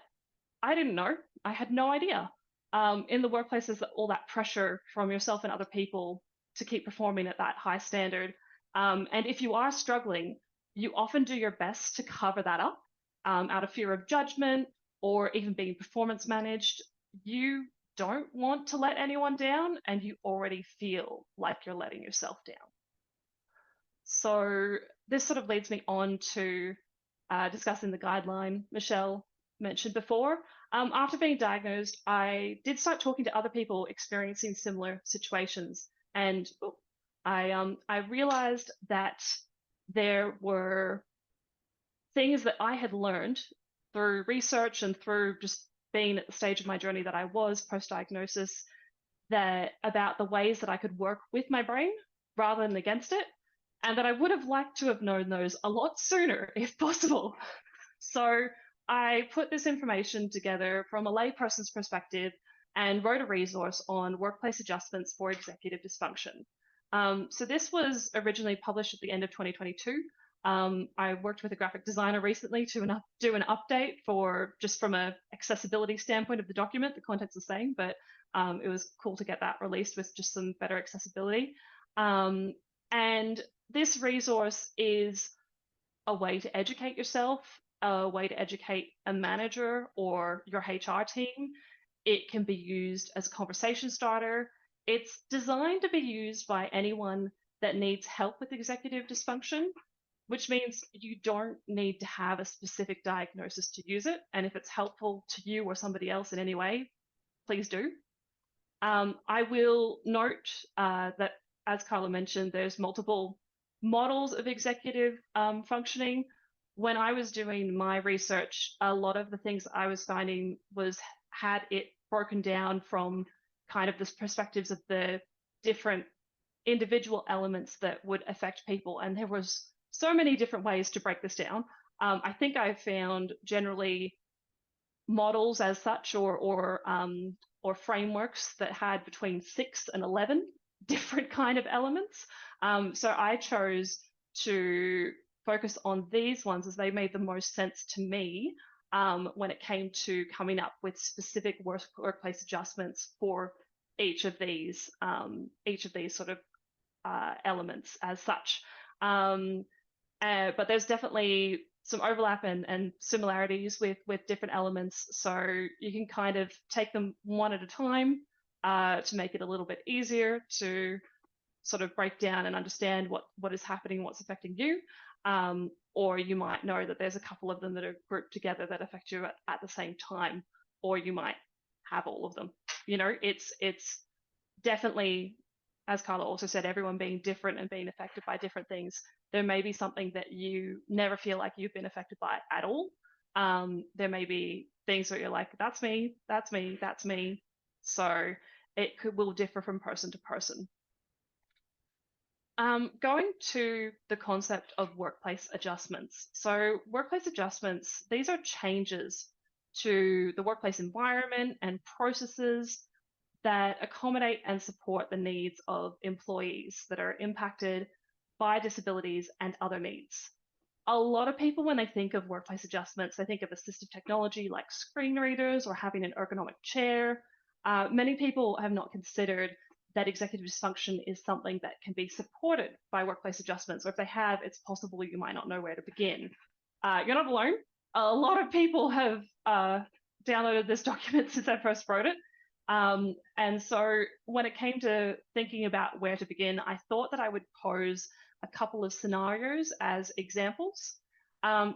I didn't know. I had no idea. In the workplace, there's all that pressure from yourself and other people to keep performing at that high standard. And if you are struggling, you often do your best to cover that up out of fear of judgment or even being performance managed. You don't want to let anyone down, and you already feel like you're letting yourself down. So this sort of leads me on to discussing the guideline Michelle mentioned before. After being diagnosed, I did start talking to other people experiencing similar situations, and I realized that there were things that I had learned through research and through just being at the stage of my journey that I was post-diagnosis, that about the ways that I could work with my brain rather than against it, and that I would have liked to have known those a lot sooner if possible. So I put this information together from a layperson's perspective and wrote a resource on workplace adjustments for executive dysfunction. So this was originally published at the end of 2022. I worked with a graphic designer recently to do an update for just from a accessibility standpoint of the document. The content's the same, but it was cool to get that released with just some better accessibility. And this resource is a way to educate yourself, a way to educate a manager or your HR team. It can be used as a conversation starter. It's designed to be used by anyone that needs help with executive dysfunction, which means you don't need to have a specific diagnosis to use it. And if it's helpful to you or somebody else in any way, please do. I will note that, as Carla mentioned, there's multiple models of executive functioning. When I was doing my research, a lot of the things I was finding had it broken down from kind of the perspectives of the different individual elements that would affect people. And there was so many different ways to break this down. I think I found generally models as such or frameworks that had between 6 and 11 different kind of elements. So I chose to focus on these ones as they made the most sense to me when it came to coming up with specific workplace adjustments for each of these sort of elements as such. But there's definitely some overlap and similarities with different elements. So you can kind of take them one at a time to make it a little bit easier to sort of break down and understand what is happening, what's affecting you. Or you might know that there's a couple of them that are grouped together that affect you at the same time, or you might have all of them. You know, it's definitely, as Carla also said, everyone being different and being affected by different things. There may be something that you never feel like you've been affected by at all. There may be things where you're like, that's me, that's me, that's me. So it will differ from person to person. Going to the concept of workplace adjustments. So workplace adjustments, these are changes to the workplace environment and processes that accommodate and support the needs of employees that are impacted by disabilities and other needs. A lot of people, when they think of workplace adjustments, they think of assistive technology like screen readers or having an ergonomic chair. Many people have not considered that executive dysfunction is something that can be supported by workplace adjustments, or if they have, it's possible you might not know where to begin. you're not alone. A lot of people have downloaded this document since I first wrote it. And so when it came to thinking about where to begin, I thought that I would pose a couple of scenarios as examples.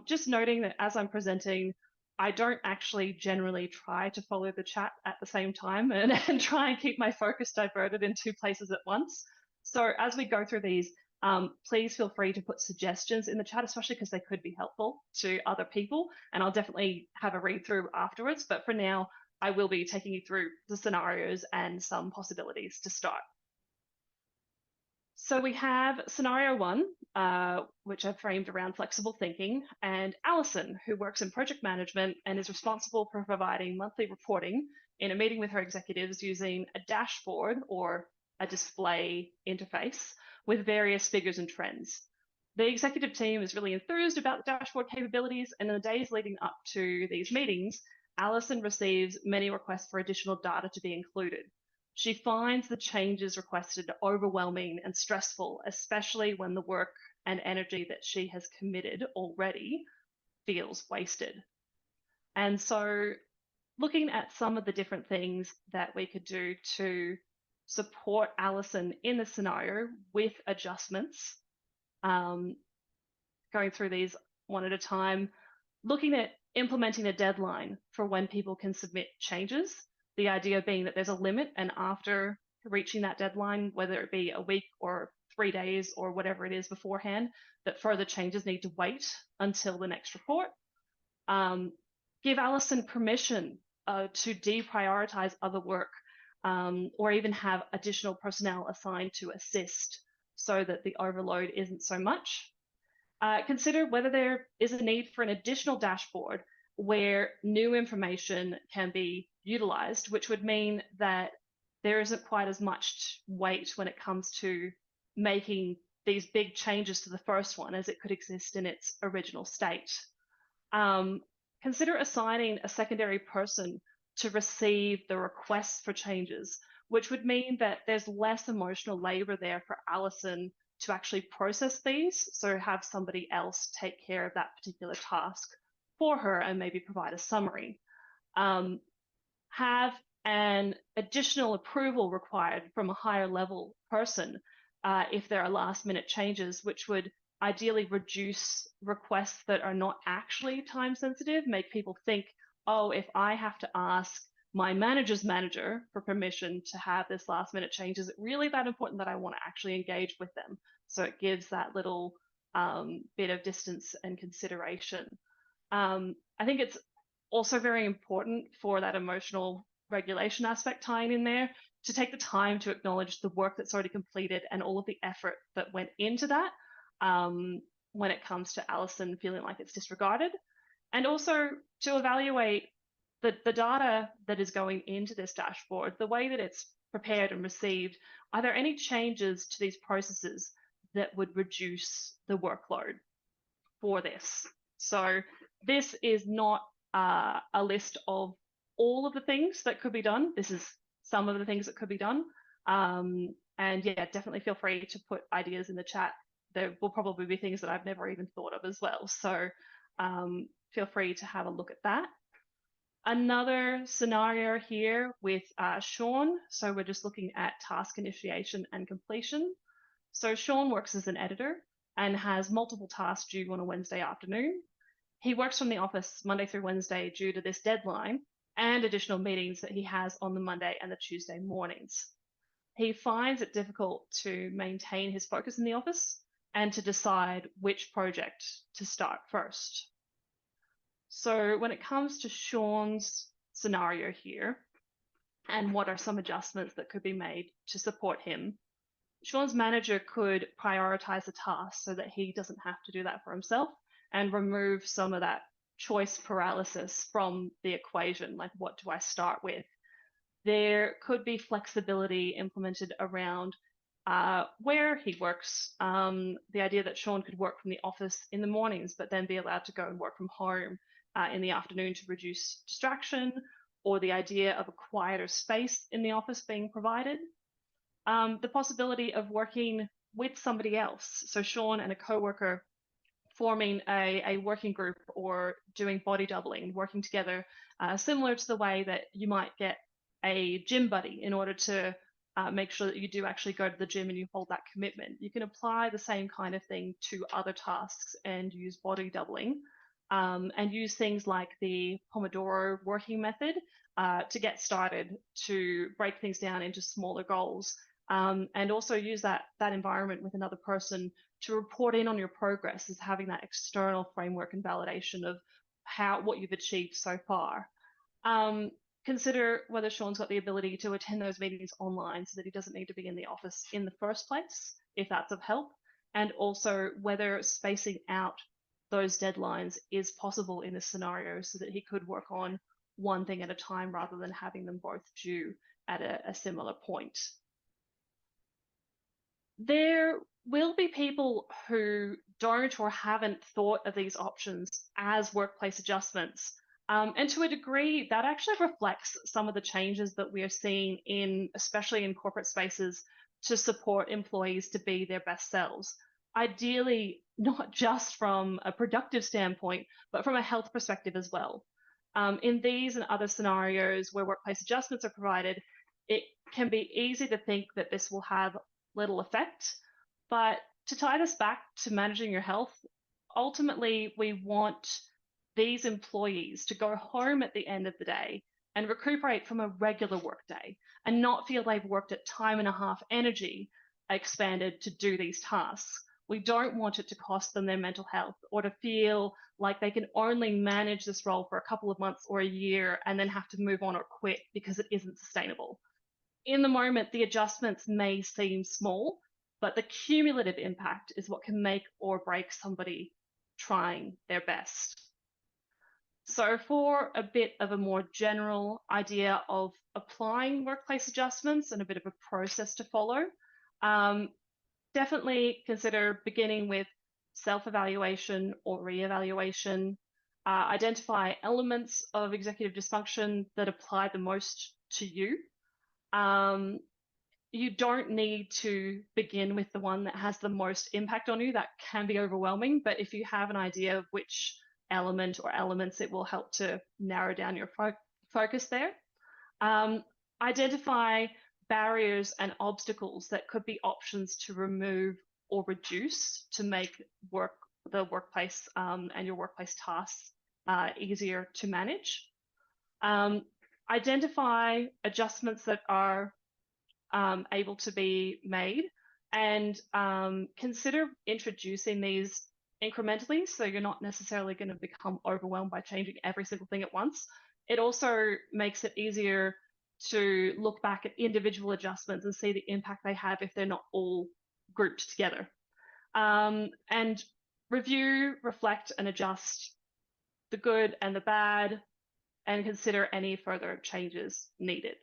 Just noting that as I'm presenting, I don't actually generally try to follow the chat at the same time and try and keep my focus diverted in two places at once. So as we go through these, please feel free to put suggestions in the chat, especially because they could be helpful to other people. And I'll definitely have a read through afterwards. But for now, I will be taking you through the scenarios and some possibilities to start. So we have scenario one, which I've framed around flexible thinking, and Alison, who works in project management and is responsible for providing monthly reporting in a meeting with her executives using a dashboard or a display interface with various figures and trends. The executive team is really enthused about the dashboard capabilities, and in the days leading up to these meetings, Alison receives many requests for additional data to be included. She finds the changes requested overwhelming and stressful, especially when the work and energy that she has committed already feels wasted. And so looking at some of the different things that we could do to support Alison in the scenario with adjustments, going through these one at a time, looking at implementing a deadline for when people can submit changes. The idea being that there's a limit, and after reaching that deadline, whether it be a week or 3 days or whatever it is beforehand, that further changes need to wait until the next report. Give Alison permission to deprioritize other work, or even have additional personnel assigned to assist so that the overload isn't so much. Consider whether there is a need for an additional dashboard where new information can be utilized, which would mean that there isn't quite as much weight when it comes to making these big changes to the first one as it could exist in its original state. Consider assigning a secondary person to receive the requests for changes, which would mean that there's less emotional labor there for Alison to actually process these, so have somebody else take care of that particular task for her and maybe provide a summary. Have an additional approval required from a higher level person if there are last minute changes, which would ideally reduce requests that are not actually time sensitive, make people think, oh, if I have to ask my manager's manager for permission to have this last minute change, is it really that important that I want to actually engage with them? So it gives that little bit of distance and consideration. I think it's also very important for that emotional regulation aspect tying in there to take the time to acknowledge the work that's already completed and all of the effort that went into that when it comes to Alison feeling like it's disregarded. And also to evaluate the data that is going into this dashboard, the way that it's prepared and received. Are there any changes to these processes that would reduce the workload for this? So this is not a list of all of the things that could be done. This is some of the things that could be done. And yeah, definitely feel free to put ideas in the chat. There will probably be things that I've never even thought of as well. So feel free to have a look at that. Another scenario here with Sean. So we're just looking at task initiation and completion. So Sean works as an editor and has multiple tasks due on a Wednesday afternoon. He works from the office Monday through Wednesday due to this deadline and additional meetings that he has on the Monday and the Tuesday mornings. He finds it difficult to maintain his focus in the office and to decide which project to start first. So when it comes to Sean's scenario here, and what are some adjustments that could be made to support him, Sean's manager could prioritize the task so that he doesn't have to do that for himself and remove some of that choice paralysis from the equation, like what do I start with? There could be flexibility implemented around where he works. The idea that Sean could work from the office in the mornings, but then be allowed to go and work from home in the afternoon to reduce distraction, or the idea of a quieter space in the office being provided. The possibility of working with somebody else. So Sean and a coworker forming a working group or doing body doubling, working together, similar to the way that you might get a gym buddy in order to make sure that you do actually go to the gym and you hold that commitment. You can apply the same kind of thing to other tasks and use body doubling, and use things like the Pomodoro working method to get started, to break things down into smaller goals, and also use that environment with another person to report in on your progress, as having that external framework and validation of what you've achieved so far. Consider whether Sean's got the ability to attend those meetings online so that he doesn't need to be in the office in the first place, if that's of help, and also whether spacing out those deadlines is possible in this scenario so that he could work on one thing at a time rather than having them both due at a similar point. There will be people who don't or haven't thought of these options as workplace adjustments. And to a degree, that actually reflects some of the changes that we are seeing especially in corporate spaces, to support employees to be their best selves. Ideally, not just from a productive standpoint, but from a health perspective as well. In these and other scenarios where workplace adjustments are provided, it can be easy to think that this will have little effect. But to tie this back to managing your health, ultimately, we want these employees to go home at the end of the day and recuperate from a regular work day and not feel they've worked at time and a half energy expanded to do these tasks. We don't want it to cost them their mental health, or to feel like they can only manage this role for a couple of months or a year and then have to move on or quit because it isn't sustainable. In the moment, the adjustments may seem small, but the cumulative impact is what can make or break somebody trying their best. So for a bit of a more general idea of applying workplace adjustments and a bit of a process to follow, definitely consider beginning with self-evaluation or re-evaluation. Identify elements of executive dysfunction that apply the most to you. You don't need to begin with the one that has the most impact on you. That can be overwhelming, but if you have an idea of which element or elements, it will help to narrow down your focus there. Identify barriers and obstacles that could be options to remove or reduce to make the workplace and your workplace tasks easier to manage. Identify adjustments that are able to be made, and consider introducing these incrementally, so you're not necessarily going to become overwhelmed by changing every single thing at once. It also makes it easier to look back at individual adjustments and see the impact they have if they're not all grouped together. And review, reflect, and adjust the good and the bad, and consider any further changes needed.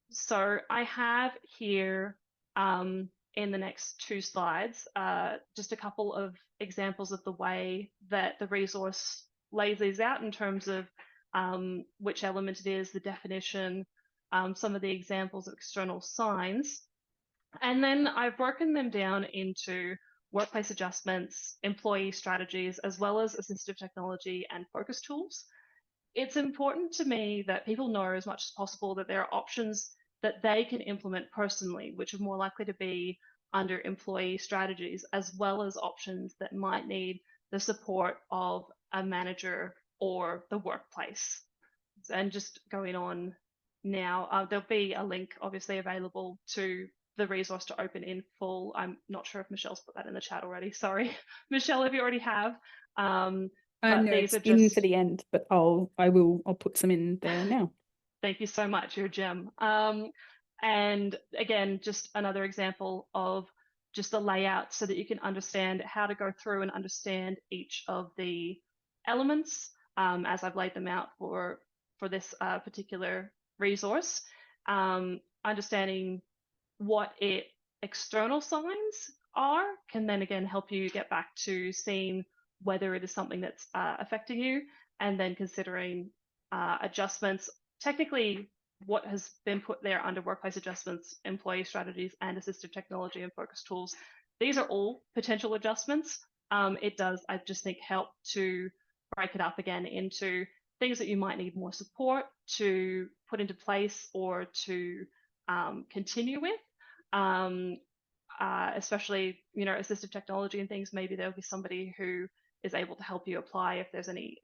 So I have here in the next 2 slides just a couple of examples of the way that the resource lays these out in terms of which element it is, the definition, some of the examples of external signs. And then I've broken them down into workplace adjustments, employee strategies, as well as assistive technology and focus tools. It's important to me that people know as much as possible that there are options that they can implement personally, which are more likely to be under employee strategies, as well as options that might need the support of a manager or the workplace. And just going on now, there'll be a link obviously available to the resource to open in full. I'm not sure if Michelle's put that in the chat already. Sorry, Michelle, if you already have. No, it's in for the end, but I'll put some in there now. Thank you so much. You're a gem. And again, just another example of just the layout so that you can understand how to go through and understand each of the elements as I've laid them out for this particular resource. Understanding what external signs are can then again help you get back to seeing whether it is something that's affecting you, and then considering adjustments. Technically, what has been put there under workplace adjustments, employee strategies, and assistive technology and focus tools, these are all potential adjustments. it does, I just think, help to break it up again into things that you might need more support to put into place or to continue with. Especially, assistive technology and things, maybe there'll be somebody who is able to help you apply if there's any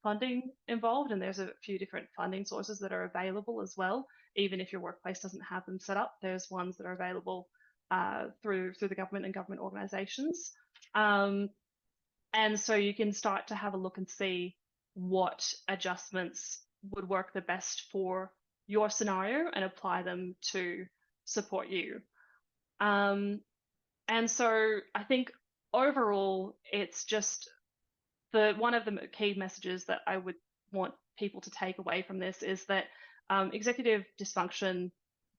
funding involved, and there's a few different funding sources that are available as well. Even if your workplace doesn't have them set up, there's ones that are available through the government and government organizations. And so you can start to have a look and see what adjustments would work the best for your scenario and apply them to support you. And so I think overall, it's just one of the key messages that I would want people to take away from this is that executive dysfunction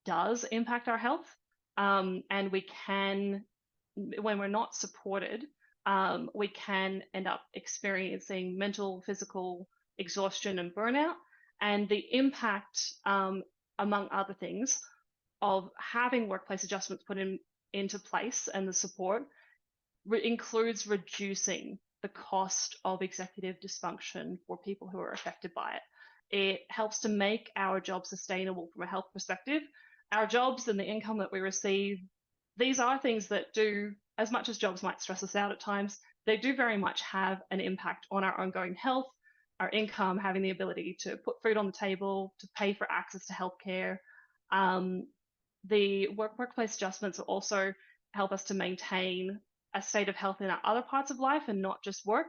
does impact our health. And we can, when we're not supported, we can end up experiencing mental, physical exhaustion and burnout. And the impact, among other things, of having workplace adjustments put into place and the support includes reducing the cost of executive dysfunction for people who are affected by it. It helps to make our job sustainable from a health perspective. Our jobs and the income that we receive, these are things that do, as much as jobs might stress us out at times, they do very much have an impact on our ongoing health, our income, having the ability to put food on the table, to pay for access to healthcare. The workplace adjustments will also help us to maintain a state of health in our other parts of life and not just work.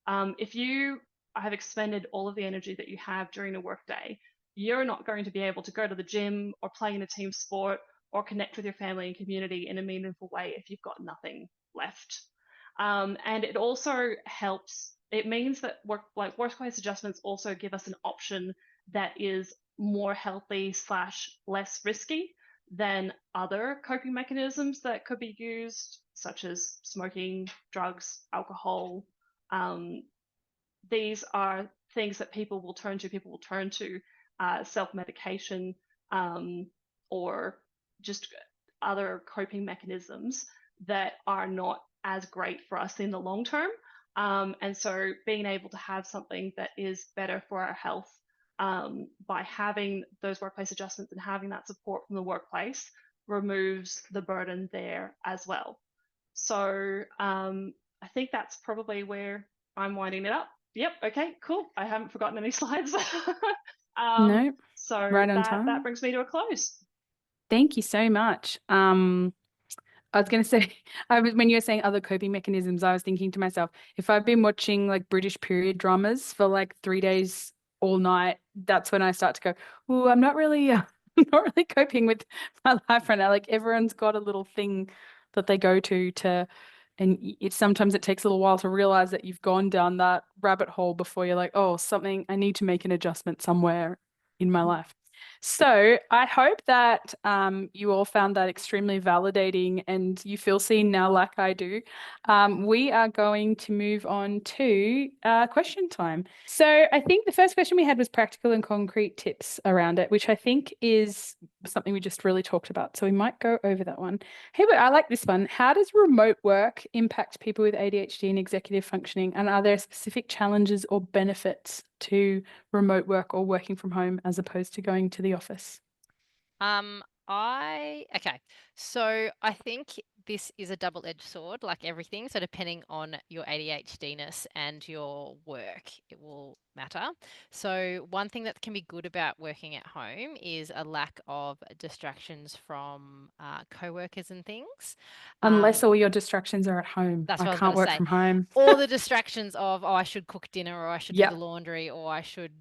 If you have expended all of the energy that you have during a workday, you're not going to be able to go to the gym or play in a team sport or connect with your family and community in a meaningful way if you've got nothing left. And it also helps, it means that workplace adjustments also give us an option that is more healthy / less risky than other coping mechanisms that could be used, such as smoking, drugs, alcohol. These are things that people will turn to. People will turn to self-medication or just other coping mechanisms that are not as great for us in the long term. And so being able to have something that is better for our health by having those workplace adjustments and having that support from the workplace removes the burden there as well. So I think that's probably where I'm winding it up. Yep. Okay, cool. I haven't forgotten any slides. No, so right on time. That brings me to a close. Thank you so much. I was going to say, when you were saying other coping mechanisms, I was thinking to myself, if I've been watching like British period dramas for like 3 days all night, that's when I start to go, oh, I'm not really coping with my life right now. Like everyone's got a little thing that they go to, and sometimes it takes a little while to realize that you've gone down that rabbit hole before you're like, oh, I need to make an adjustment somewhere in my life. So I hope that you all found that extremely validating and you feel seen now like I do. We are going to move on to question time. So I think the first question we had was practical and concrete tips around it, which I think is something we just really talked about. So we might go over that one. Hey, but I like this one. How does remote work impact people with ADHD and executive functioning? And are there specific challenges or benefits to remote work or working from home as opposed to going to the office? Okay. So I think this is a double-edged sword, like everything. So depending on your ADHD-ness and your work, it will matter. So one thing that can be good about working at home is a lack of distractions from co-workers and things. Unless all your distractions are at home. That's what I I was can't gonna work say. from home. All the distractions of, oh, I should cook dinner, or I should do Yep. the laundry, or I should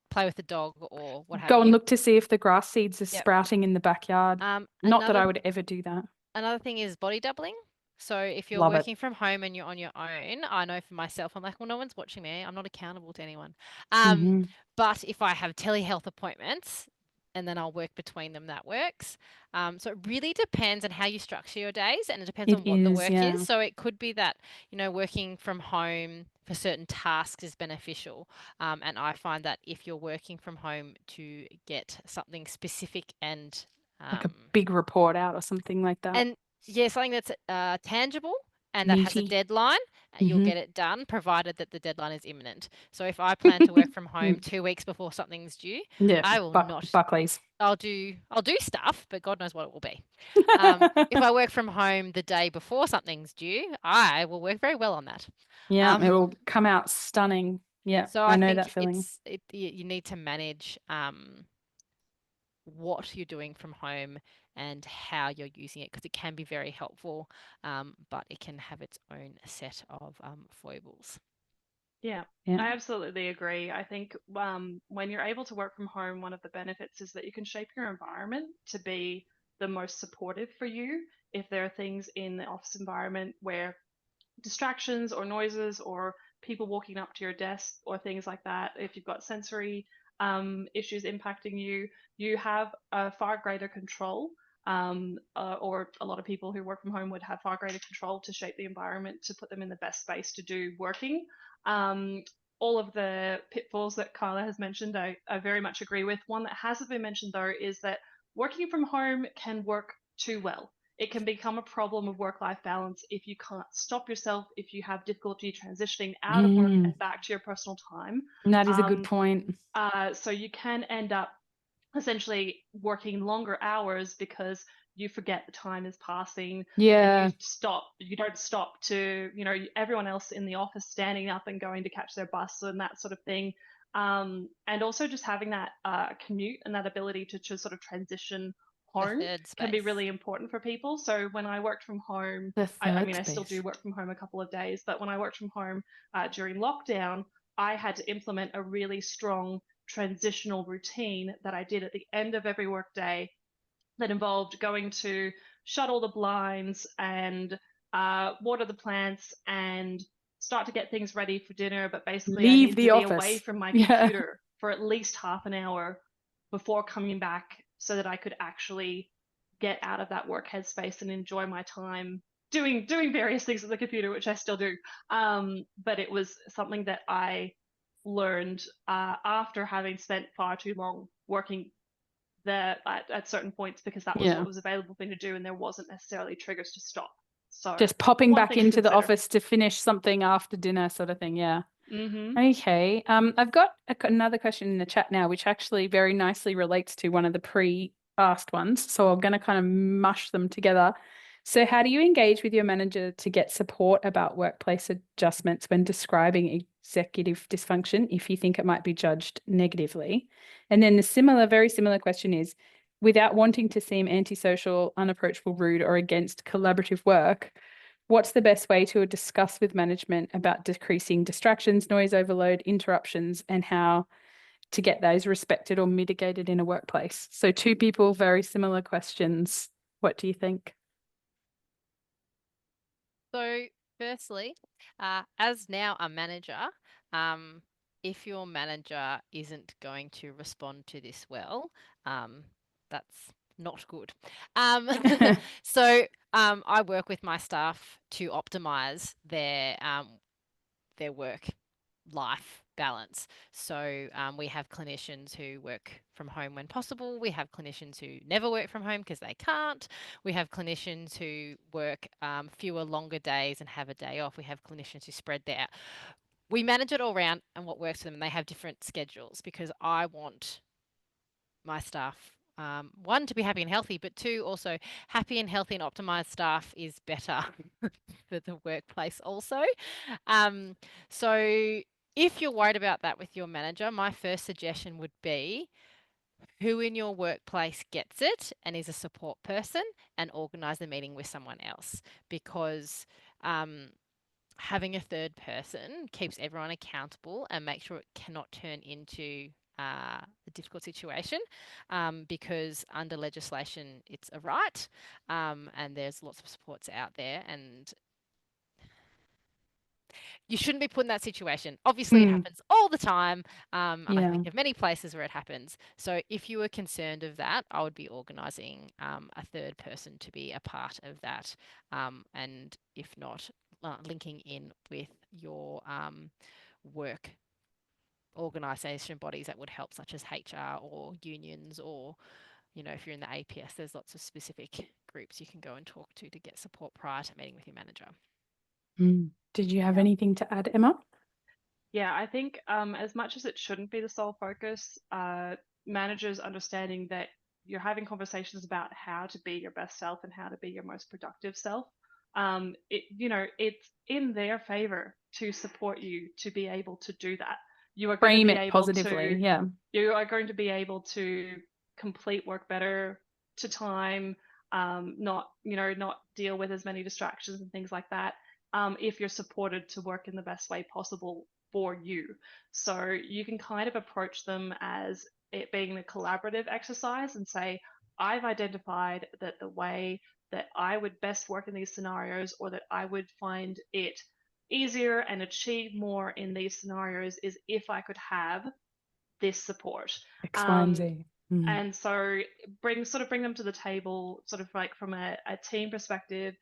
play with the dog, or what have Go you. and look to see if the grass seeds are Yep. sprouting in the backyard. Not that I would ever do that. Another thing is body doubling. So if you're Love it. working from home and you're on your own, I know for myself, I'm like, well, no one's watching me. I'm not accountable to anyone. But if I have telehealth appointments and then I'll work between them, that works. So it really depends on how you structure your days, and it depends on what the work is. So it could be that, working from home for certain tasks is beneficial. And I find that if you're working from home to get something specific and like a big report out or something like that. And yeah, something that's tangible and that has a deadline, you'll Mhm. get it done, provided that the deadline is imminent. So if I plan to work from home 2 weeks before something's due, Yeah, I will not. Buckley's. I'll do stuff, but God knows what it will be. If I work from home the day before something's due, I will work very well on that. Yeah, it will come out stunning. Yeah, So I I know think that feeling. you need to manage what you're doing from home and how you're using it, because it can be very helpful, but it can have its own set of foibles. Yeah, Yeah. I absolutely agree. I think when you're able to work from home, one of the benefits is that you can shape your environment to be the most supportive for you. If there are things in the office environment where distractions or noises or people walking up to your desk or things like that, if you've got sensory issues impacting you, you have a far greater control. Or a lot of people who work from home would have far greater control to shape the environment to put them in the best space to do working. Um, all of the pitfalls that Carla has mentioned, I very much agree with. One that hasn't been mentioned though is that working from home can work too well. It can become a problem of work-life balance if you can't stop yourself, if you have difficulty transitioning out of work and back to your personal time. That is a good point. So you can end up essentially working longer hours because you forget the time is passing. Yeah. And you don't stop to, everyone else in the office standing up and going to catch their bus and that sort of thing. And also just having that commute and that ability to sort of transition home can be really important for people. So when I worked from home, I still do work from home a couple of days, but when I worked from home during lockdown, I had to implement a really strong transitional routine that I did at the end of every workday that involved going to shut all the blinds and water the plants and start to get things ready for dinner. But basically, I Leave needed the to be office. away from my computer for at least half an hour before coming back so that I could actually get out of that work headspace and enjoy my time doing various things at the computer, which I still do. But it was something that I learned after having spent far too long working there at certain points, because that was what was available for me to do, and there wasn't necessarily triggers to stop. So just popping back into the office to finish something after dinner, sort of thing. Yeah. Okay. I've got another question in the chat now, which actually very nicely relates to one of the pre-asked ones. So I'm going to kind of mush them together. So how do you engage with your manager to get support about workplace adjustments when describing executive dysfunction if you think it might be judged negatively? And then the very similar question is, without wanting to seem antisocial, unapproachable, rude, or against collaborative work, what's the best way to discuss with management about decreasing distractions, noise overload, interruptions, and how to get those respected or mitigated in a workplace? So 2 people, very similar questions. What do you think? So firstly, as now a manager, if your manager isn't going to respond to this well, that's not good. So I work with my staff to optimize their work-life balance. So we have clinicians who work from home when possible. We have clinicians who never work from home because they can't. We have clinicians who work fewer longer days and have a day off. We have clinicians who spread that out. We manage it all around and what works for them. And they have different schedules because I want my staff, 1, to be happy and healthy, but 2, also happy and healthy and optimized staff is better for the workplace also. So if you're worried about that with your manager, my first suggestion would be who in your workplace gets it and is a support person, and organize the meeting with someone else, because having a third person keeps everyone accountable and makes sure it cannot turn into a difficult situation, because under legislation it's a right, and there's lots of supports out there, and you shouldn't be put in that situation. Obviously, it happens all the time, and I think of many places where it happens. So if you were concerned of that, I would be organising a third person to be a part of that, and if not, linking in with your work organisation bodies that would help, such as HR or unions, or if you're in the APS, there's lots of specific groups you can go and talk to get support prior to meeting with your manager. Did you have Yeah. anything to add, Emma? Yeah, I think as much as it shouldn't be the sole focus, managers understanding that you're having conversations about how to be your best self and how to be your most productive self, it's in their favor to support you to be able to do that. You are going to Frame be it able positively. to, Yeah. you are going to be able to complete work better to time, not deal with as many distractions and things like that. If you're supported to work in the best way possible for you. So you can kind of approach them as it being a collaborative exercise and say, I've identified that the way that I would best work in these scenarios, or that I would find it easier and achieve more in these scenarios, is if I could have this support. X, Y, and Z. And so bring them to the table, sort of like from a team perspective.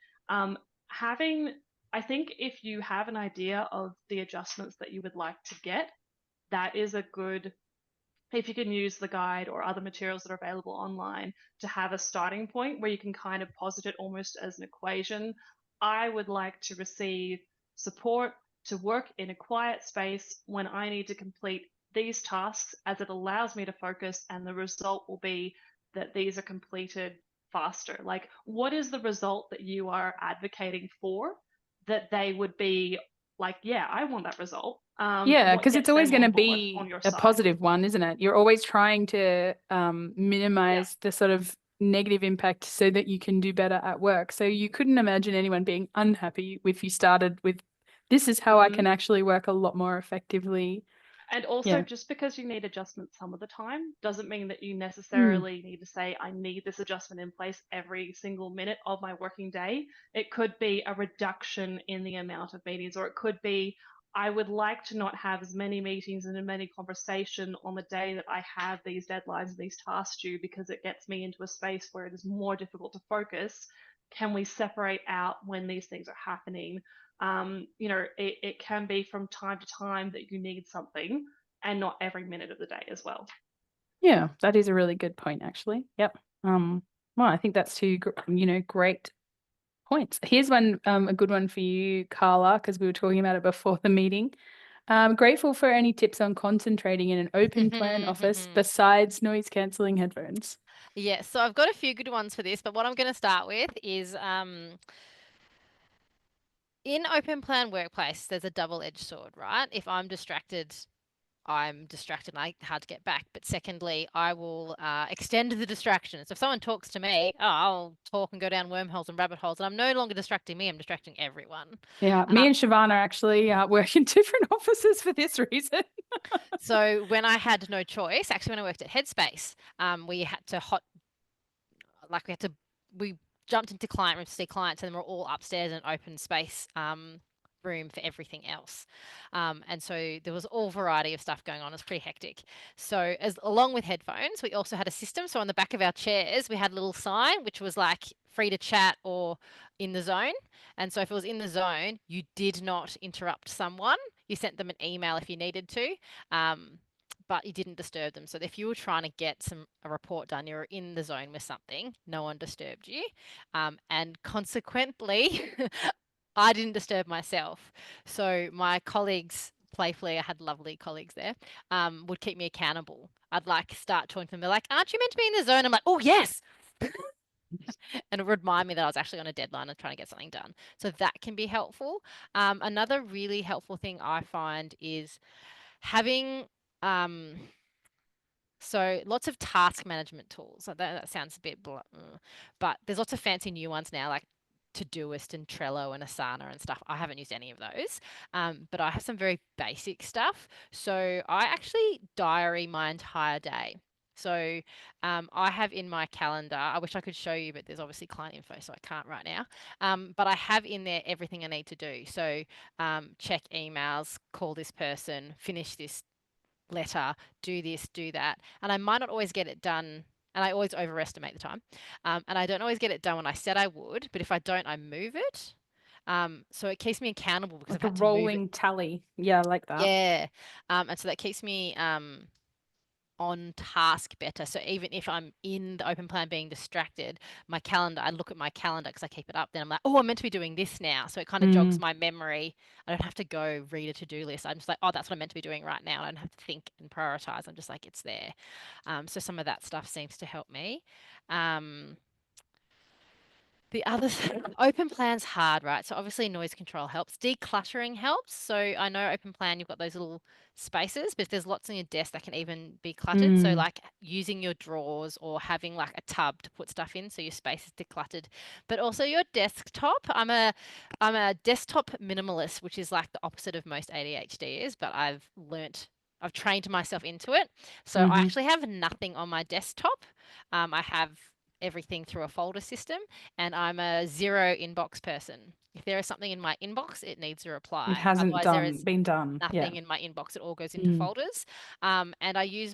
Having, I think if you have an idea of the adjustments that you would like to get, that is a good, if you can use the guide or other materials that are available online to have a starting point where you can kind of posit it almost as an equation. I would like to receive support to work in a quiet space when I need to complete these tasks, as it allows me to focus, and the result will be that these are completed faster. Like, what is the result that you are advocating for that they would be like, yeah, I want that result? Yeah, What because it's gets always them going to on board be on your a side? positive one, isn't it? You're always trying to minimize the sort of negative impact so that you can do better at work. So you couldn't imagine anyone being unhappy if you started with, this is how I can actually work a lot more effectively. And also, just because you need adjustments some of the time doesn't mean that you necessarily need to say, I need this adjustment in place every single minute of my working day. It could be a reduction in the amount of meetings, or it could be, I would like to not have as many meetings and as many conversation on the day that I have these deadlines and these tasks due, because it gets me into a space where it is more difficult to focus. Can we separate out when these things are happening? It can be from time to time that you need something, and not every minute of the day as well. Yeah, that is a really good point, actually. Yep. Well, I think that's two, great points. Here's one, a good one for you, Carla, because we were talking about it before the meeting. Grateful for any tips on concentrating in an open plan office besides noise cancelling headphones. Yeah, so I've got a few good ones for this, but what I'm going to start with is in open plan workplace, there's a double-edged sword, right? If I'm distracted and hard to get back. But secondly, I will extend the distraction. So if someone talks to me, I'll talk and go down wormholes and rabbit holes, and I'm no longer distracting me, I'm distracting everyone. Yeah, me and Siobhan are actually work in different offices for this reason. So when I had no choice, actually when I worked at Headspace, we jumped into client rooms to see clients, and then we're all upstairs in an open space room for everything else. And so there was all variety of stuff going on. It was pretty hectic. So along with headphones, we also had a system. So on the back of our chairs, we had a little sign, which was like free to chat or in the zone. And so if it was in the zone, you did not interrupt someone. You sent them an email if you needed to. But you didn't disturb them. So if you were trying to get a report done, you were in the zone with something, no one disturbed you. And consequently, I didn't disturb myself. So my colleagues, playfully, I had lovely colleagues there, would keep me accountable. I'd start talking to them. They're like, aren't you meant to be in the zone? I'm like, oh, yes. And it would remind me that I was actually on a deadline and trying to get something done. So that can be helpful. Another really helpful thing I find is having so lots of task management tools. That sounds a bit but there's lots of fancy new ones now, like Todoist and Trello and Asana and stuff. I haven't used any of those, but I have some very basic stuff. So I actually diary my entire day. So I have in my calendar, I wish I could show you, but there's obviously client info, so I can't right now. But I have in there everything I need to do. So check emails, call this person, finish this letter, do this, do that. And I might not always get it done, and I always overestimate the time. And I don't always get it done when I said I would, but if I don't, I move it. So it keeps me accountable because Like I've had a to move it. rolling tally. Yeah, like that. Yeah. And so that keeps me on task better. So even if I'm in the open plan being distracted, my calendar, I look at my calendar because I keep it up, then I'm like, oh, I'm meant to be doing this now. So it kind of jogs my memory. I don't have to go read a to-do list. I'm just like, oh, that's what I'm meant to be doing right now. I don't have to think and prioritize. I'm just like, it's there. So some of that stuff seems to help me. The other open plan's hard, right? So obviously noise control helps. Decluttering helps. So I know open plan, you've got those little spaces, but if there's lots on your desk that can even be cluttered. So like using your drawers or having like a tub to put stuff in so your space is decluttered. But also your desktop. I'm a desktop minimalist, which is like the opposite of most ADHDers, but I've trained myself into it. So I actually have nothing on my desktop. I have everything through a folder system, and I'm a zero inbox person. If there is something in my inbox, it needs a reply. It hasn't Otherwise, there is been done. nothing in my inbox. It all goes into folders. And I use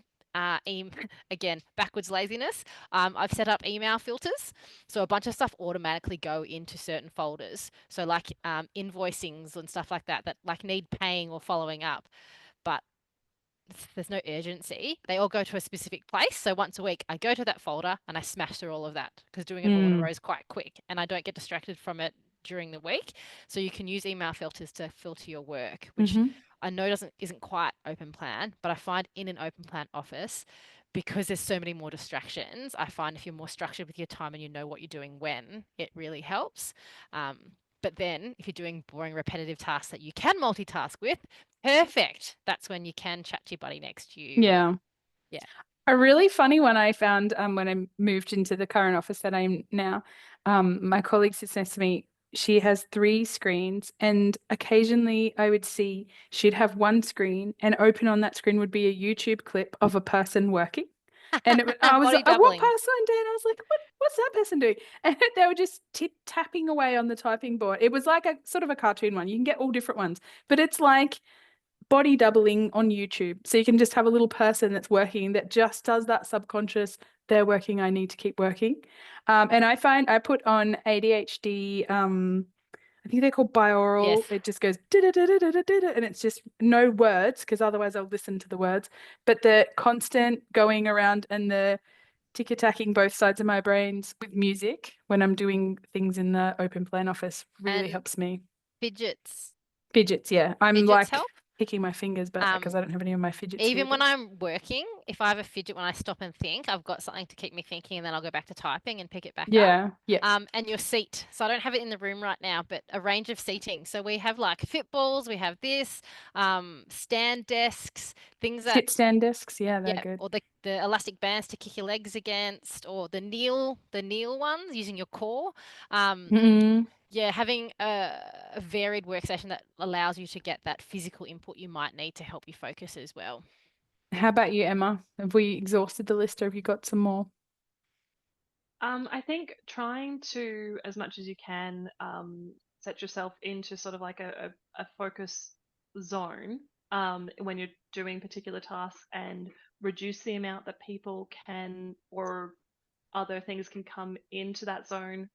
again, backwards laziness. I've set up email filters, so a bunch of stuff automatically go into certain folders. So like invoicings and stuff like that like need paying or following up, but there's no urgency. They all go to a specific place. So once a week, I go to that folder and I smash through all of that because doing it all in a row is quite quick, and I don't get distracted from it during the week. So you can use email filters to filter your work, which I know isn't quite open plan, but I find in an open plan office, because there's so many more distractions, I find if you're more structured with your time and you know what you're doing when, it really helps. But then if you're doing boring, repetitive tasks that you can multitask with, perfect. That's when you can chat to your buddy next to you. Yeah. Yeah. A really funny one I found when I moved into the current office that I'm now, my colleague sits next to me. She has 3 screens, and occasionally I would see she'd have one screen, and open on that screen would be a YouTube clip of a person working. And I was Body like, what doubling. person? And I was like, what's that person doing? And they were just tapping away on the typing board. It was like a sort of a cartoon one. You can get all different ones, but it's like body doubling on YouTube. So you can just have a little person that's working that just does that subconscious, they're working, I need to keep working. And I find I put on ADHD, I think they're called binaural. Yes. It just goes and it's just no words, because otherwise I'll listen to the words. But the constant going around and the tick-attacking both sides of my brains with music when I'm doing things in the open plan office really And helps me. fidgets. Fidgets, yeah. I'm Fidgets like help. picking my fingers, but because I don't have any of my fidgets Even here, when I'm working, if I have a fidget, when I stop and think, I've got something to keep me thinking, and then I'll go back to typing and pick it back up. Yeah. And your seat. So I don't have it in the room right now, but a range of seating. So we have like footballs, we have this, stand desks, things that Sit stand desks, yeah, they're good. or the elastic bands to kick your legs against, or the kneel ones using your core. Yeah, having a varied workstation that allows you to get that physical input you might need to help you focus as well. How about you, Emma? Have we exhausted the list, or have you got some more? I think trying to, as much as you can, set yourself into sort of like a focus zone when you're doing particular tasks, and reduce the amount that people can, or other things can come into that zone.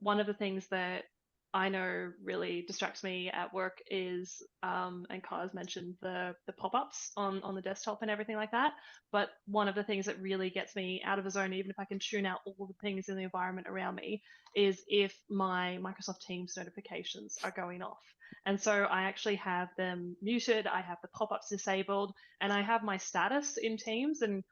One of the things that I know really distracts me at work is, and Kai's mentioned the pop-ups on the desktop and everything like that. But one of the things that really gets me out of a zone, even if I can tune out all the things in the environment around me, is if my Microsoft Teams notifications are going off. And so I actually have them muted, I have the pop-ups disabled, and I have my status in Teams. And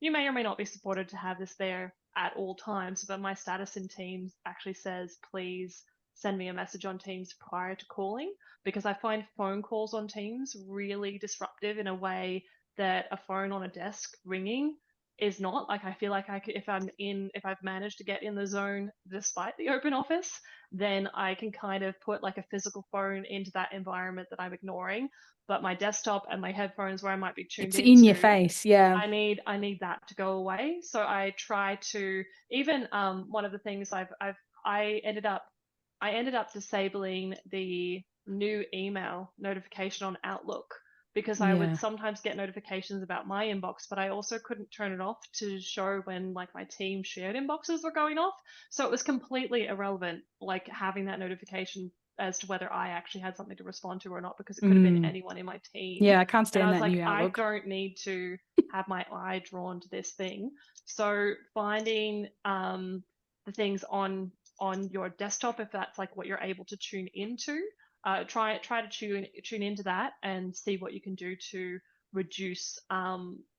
you may or may not be supported to have this there at all times, but my status in Teams actually says, please send me a message on Teams prior to calling, because I find phone calls on Teams really disruptive in a way that a phone on a desk ringing is not. Like, I feel like if I've managed to get in the zone despite the open office, then I can kind of put like a physical phone into that environment that I'm ignoring. But my desktop and my headphones, where I might be tuned It's into, in your face, yeah. I need that to go away. So I try to, even one of the things I ended up disabling the new email notification on Outlook, because I would sometimes get notifications about my inbox, but I also couldn't turn it off to show when like my team shared inboxes were going off. So it was completely irrelevant, like having that notification as to whether I actually had something to respond to or not, because it could have been anyone in my team. Yeah, I can't And I stand was that like, new I Outlook. don't need to have my eye drawn to this thing. So finding the things on your desktop, if that's like what you're able to tune into, try to tune into that and see what you can do to reduce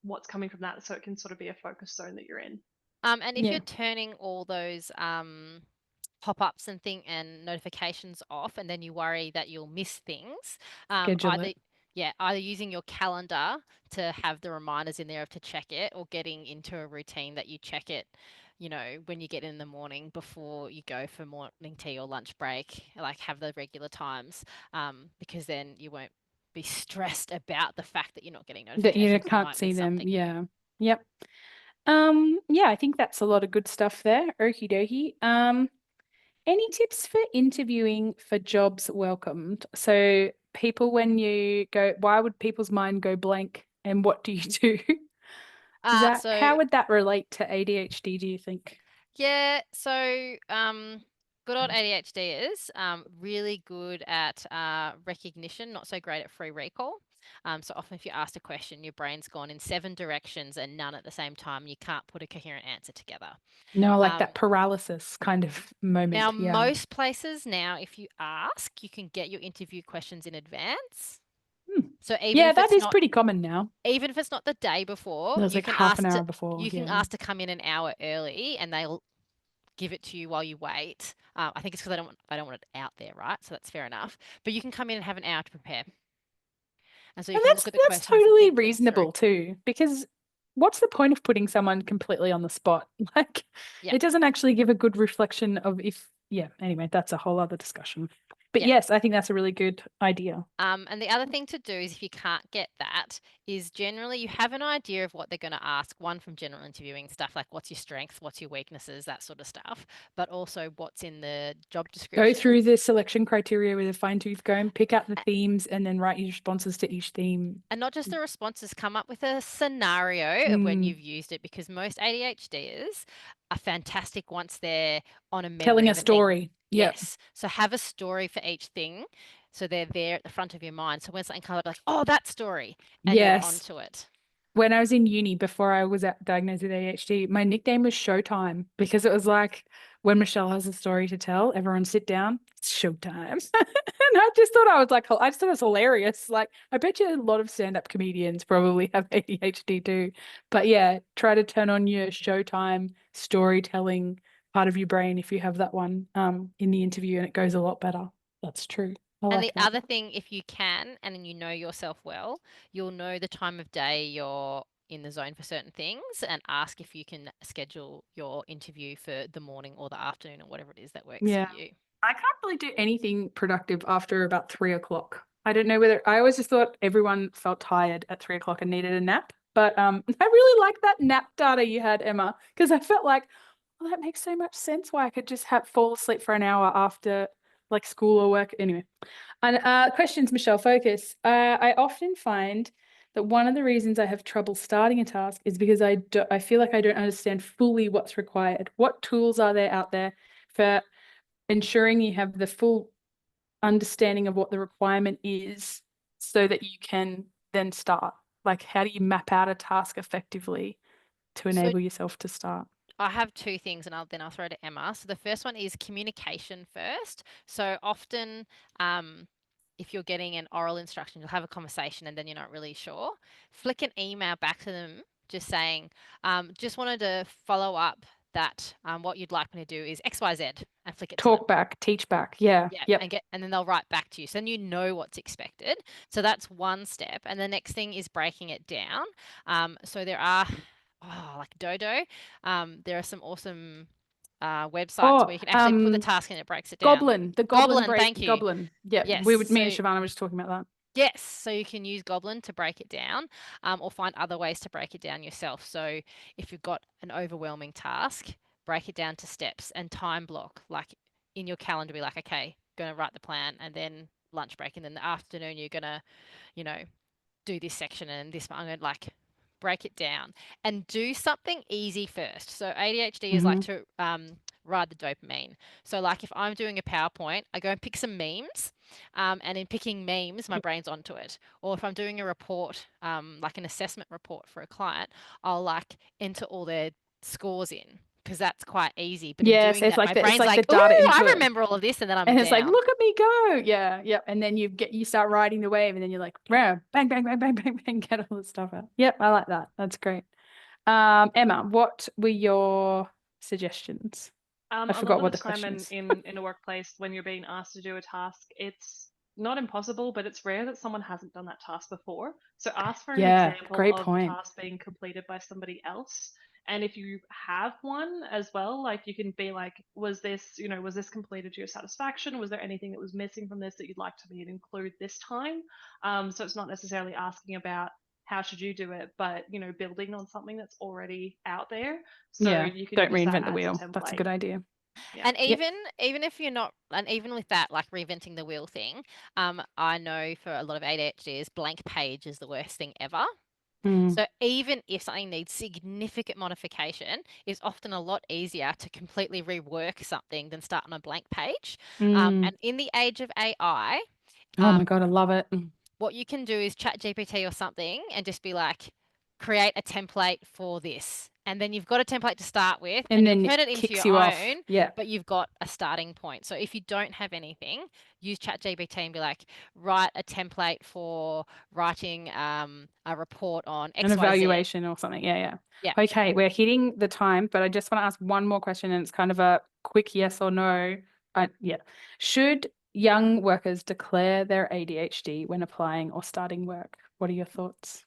what's coming from that, so it can sort of be a focus zone that you're in. And if Yeah. you're turning all those pop-ups and notifications off, and then you worry that you'll miss things, Schedule either it. either using your calendar to have the reminders in there to check it, or getting into a routine that you check it, you know, when you get in the morning before you go for morning tea or lunch break, like have the regular times, because then you won't be stressed about the fact that you're not getting That notifications. you and can't might see miss them. something. Yeah. Yep. Yeah, I think that's a lot of good stuff there. Okie dokie. Any tips for interviewing for jobs welcomed? So people, when you go, why would people's mind go blank, and what do you do? How would that relate to ADHD, do you think? Yeah, so good old ADHDers, really good at recognition, not so great at free recall. So often if you ask a question, your brain's gone in 7 directions and none at the same time. You can't put a coherent answer together. No, like that paralysis kind of moment. Now, Yeah. most places now, if you ask, you can get your interview questions in advance. So even Yeah, if that it's is not, pretty common now. even if it's not the day before, There's you like can half ask an to hour before. you can Yeah. ask to come in an hour early, and they'll give it to you while you wait. I think it's because they don't want it out there, right? So that's fair enough. But you can come in and have an hour to prepare. And so you And can look at the that's questions and totally think things through. reasonable too, because what's the point of putting someone completely on the spot? Like, Yeah. it doesn't actually give a good reflection of anyway, that's a whole other discussion. But Yeah. yes, I think that's a really good idea. And the other thing to do is, if you can't get that, is generally you have an idea of what they're going to ask. One, from general interviewing stuff, like what's your strengths, what's your weaknesses, that sort of stuff. But also what's in the job description. Go through the selection criteria with a fine-tooth comb, pick out the themes, and then write your responses to each theme. And not just the responses, come up with a scenario of when you've used it, because most ADHDers are fantastic once they're on a memory Telling a of a thing. story. Yep. Yes. So have a story for each thing, so they're there at the front of your mind. So when something comes up, like, oh, that story, and you're onto it. When I was in uni, before I was diagnosed with ADHD, my nickname was Showtime, because it was like, when Michelle has a story to tell, everyone sit down, it's showtime. And I just thought it was hilarious. Like, I bet you a lot of stand-up comedians probably have ADHD too. But yeah, try to turn on your Showtime storytelling part of your brain if you have that one in the interview, and it goes a lot better. That's true. And the other thing, if you can, and you know yourself well, you'll know the time of day you're in the zone for certain things, and ask if you can schedule your interview for the morning or the afternoon, or whatever it is that works for you. I can't really do anything productive after about 3 o'clock. I don't know whether, I always just thought everyone felt tired at 3 o'clock and needed a nap. But I really like that nap data you had, Emma, because I felt like, well, that makes so much sense why I could just fall asleep for an hour after like school or work. Anyway, and questions, Michelle, focus. I often find that one of the reasons I have trouble starting a task is because I feel like I don't understand fully what's required. What tools are there out there for ensuring you have the full understanding of what the requirement is, so that you can then start? Like, how do you map out a task effectively to enable yourself to start? I have 2 things, and then I'll throw to Emma. So the first one is communication first. So often, if you're getting an oral instruction, you'll have a conversation and then you're not really sure. Flick an email back to them, just saying, just wanted to follow up that what you'd like me to do is X, Y, Z, and flick it to them. Talk back, teach back. Yeah. Yeah. And then they'll write back to you. So then you know what's expected. So that's one step. And the next thing is breaking it down. So there are, like Dodo, there are some awesome websites where you can actually put the task in, it breaks it down. The Goblin break. Thank you. Goblin. Yeah. Yes. Me and Shavana were just talking about that. Yes, so you can use Goblin to break it down, or find other ways to break it down yourself. So if you've got an overwhelming task, break it down to steps and time block. Like in your calendar, be like, okay, going to write the plan, and then lunch break, and then the afternoon you're going to, do this section, and this I'm going to break it down and do something easy first. So ADHD is like to ride the dopamine. So like if I'm doing a PowerPoint, I go and pick some memes, and in picking memes, my brain's onto it. Or if I'm doing a report, like an assessment report for a client, I'll like enter all their scores in, because that's quite easy. But in Yes, doing it's that, like my it's brain's like the like, data "Ooh, I input. remember all of this," and then I'm And it's like, down. look at me go. Yeah, yep. And then you start riding the wave, and then you're like, bang, bang, bang, bang, bang, bang, get all the stuff out. Yep, I like that. That's great. Emma, what were your suggestions? I A forgot lot what of the the time question is. in a workplace, when you're being asked to do a task, it's not impossible, but it's rare that someone hasn't done that task before. So ask for an Yeah, example great of the point. task being completed by somebody else. And if you have one as well, like you can be like, was this completed to your satisfaction? Was there anything that was missing from this that you'd like to be include this time? So it's not necessarily asking about how should you do it, but building on something that's already out there. So Yeah, you can don't use that reinvent the as a wheel. That's a template. good idea. Yeah. And Yep. even if you're not, and even with that, like reinventing the wheel thing, I know for a lot of ADHDs, blank page is the worst thing ever. Mm, So even if something needs significant modification, it's often a lot easier to completely rework something than start on a blank page. mm. And in the age of AI, Oh my God, I love it. what you can do is chat GPT or something and just be like, create a template for this. And then you've got a template to start with, And and then you'll it turn it into kicks your you off. own, Yeah. but you've got a starting point. So if you don't have anything, use ChatGPT and be like, write a template for writing a report on An XYZ. evaluation or something. Yeah. Yeah. Okay, we're hitting the time, but I just want to ask one more question, and it's kind of a quick yes or no. Yeah. Should young workers declare their ADHD when applying or starting work? What are your thoughts?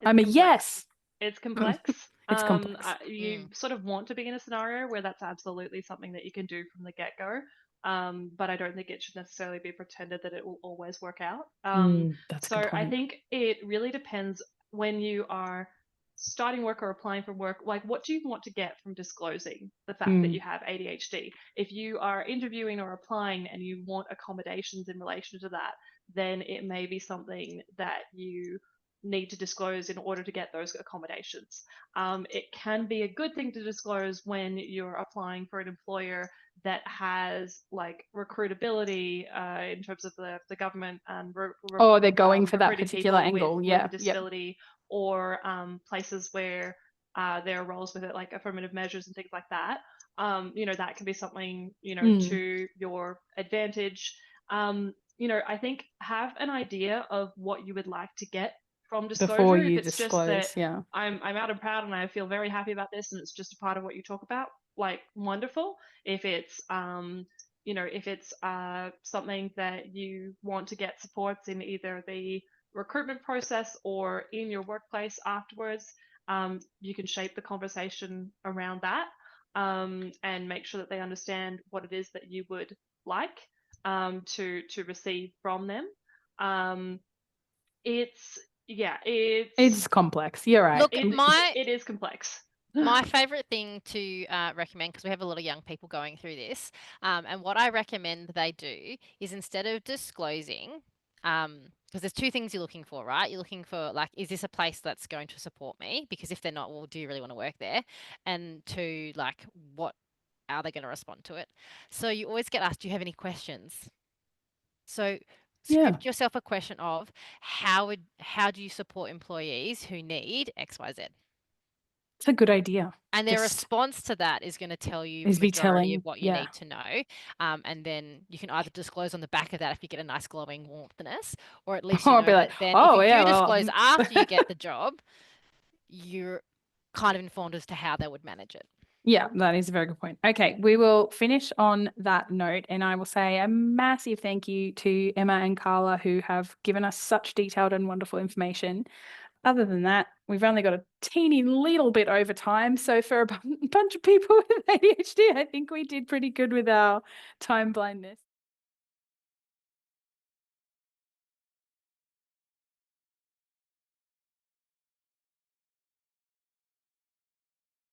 It's I'm a complex. yes. It's complex. It's complex. You sort of want to be in a scenario where that's absolutely something that you can do from the get-go. But I don't think it should necessarily be pretended that it will always work out. That's a So good I point. think it really depends when you are starting work or applying for work. Like, what do you want to get from disclosing the fact that you have ADHD? If you are interviewing or applying and you want accommodations in relation to that, then it may be something that you need to disclose in order to get those accommodations. It can be a good thing to disclose when you're applying for an employer that has like recruitability in terms of the government and they're going for that recruiting particular people angle. with Yeah. a disability, or places where there are roles with it, like affirmative measures and things like that. That can be something to your advantage. I think have an idea of what you would like to get from disclosure. Before If you it's just that disclose, I'm out and proud and I feel very happy about this and it's just a part of what you talk about, like wonderful. If it's something that you want to get supports in either the recruitment process or in your workplace afterwards, you can shape the conversation around that, and make sure that they understand what it is that you would like to receive from them. It's complex. You're right. Look, it is complex. My favorite thing to recommend, because we have a lot of young people going through this, and what I recommend they do is, instead of disclosing, because there's two things you're looking for, right? You're looking for, like, is this a place that's going to support me? Because if they're not, well, do you really want to work there? And two, like, what are they going to respond to it? So you always get asked, do you have any questions? So script yourself a question of how do you support employees who need XYZ? It's a good idea. And their response to that is going to tell you the Is be majority telling, of what you need to know. And then you can either disclose on the back of that if you get a nice glowing warmthness, or at least you know that then if you do disclose after you get the job, you're kind of informed as to how they would manage it. Yeah, that is a very good point. Okay, we will finish on that note, and I will say a massive thank you to Emma and Carla, who have given us such detailed and wonderful information. Other than that, we've only got a teeny little bit over time. So for a bunch of people with ADHD, I think we did pretty good with our time blindness.